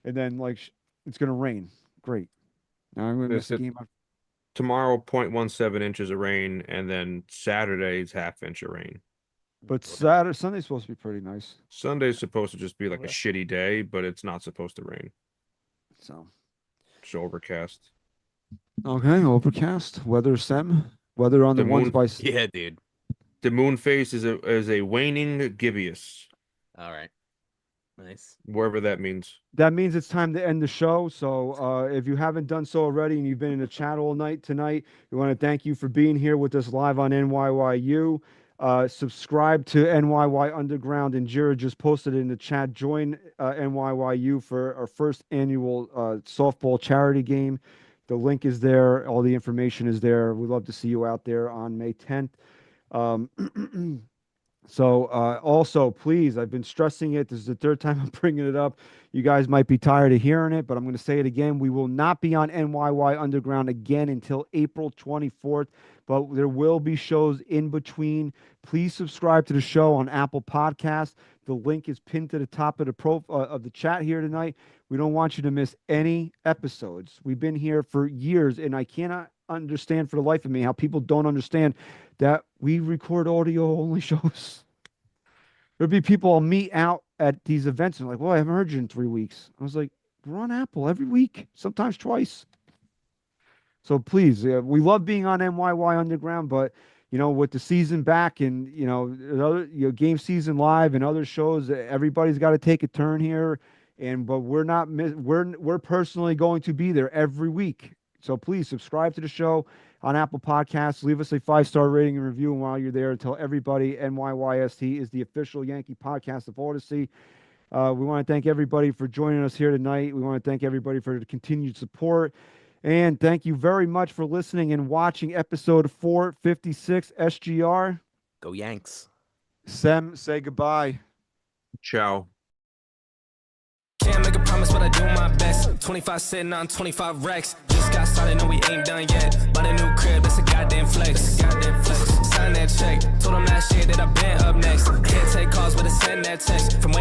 and then like it's gonna rain. Great. Now I'm gonna miss the That's it. game. Tomorrow, 0.17 inches of rain, and then Saturday's half-inch of rain. But Sunday's supposed to be pretty nice. Sunday's supposed to just be like a Yeah. shitty day, but it's not supposed to rain. So Just overcast. okay, overcast. Weather on the The ones moon- by Yeah, dude. The moon phase is a waning gibbous, All right. Nice. wherever that means. that means it's time to end the show. So if you haven't done so already and you've been in the chat all night tonight, we want to thank you for being here with us live on NYYU. Subscribe to NYY Underground, and Jira just posted it in the chat. Join NYYU for our first annual softball charity game. The link is there. All the information is there. We'd love to see you out there on May 10th. So also, please, I've been stressing it. This is the third time I'm bringing it up. You guys might be tired of hearing it, but I'm going to say it again. We will not be on NYY Underground again until April 24th, but there will be shows in between. Please subscribe to the show on Apple Podcasts. The link is pinned to the top of the chat here tonight. We don't want you to miss any episodes. We've been here for years, and I cannot understand for the life of me how people don't understand that we record audio-only shows. There'll be people I'll meet out at these events and like, well, I haven't heard you in 3 weeks. I was like, we're on Apple every week, sometimes twice. So please, we love being on NYY Underground, but with the season back and game season live and other shows, everybody's got to take a turn here. But we're personally going to be there every week. So please subscribe to the show on Apple Podcasts. Leave us a 5-star rating and review. And while you're there, tell everybody NYYST is the official Yankee podcast of Odyssey. We want to thank everybody for joining us here tonight. We want to thank everybody for the continued support. And thank you very much for listening and watching episode 456 SGR. Go Yanks. Sem, say goodbye. Ciao. Can't make a promise, but I do my best. 25 sitting on 25 racks. Just got started, no, we ain't done yet. Bought a new crib, that's a goddamn flex. Sign that check. Told them last year that I've been up next. Can't take calls, but I send that text. From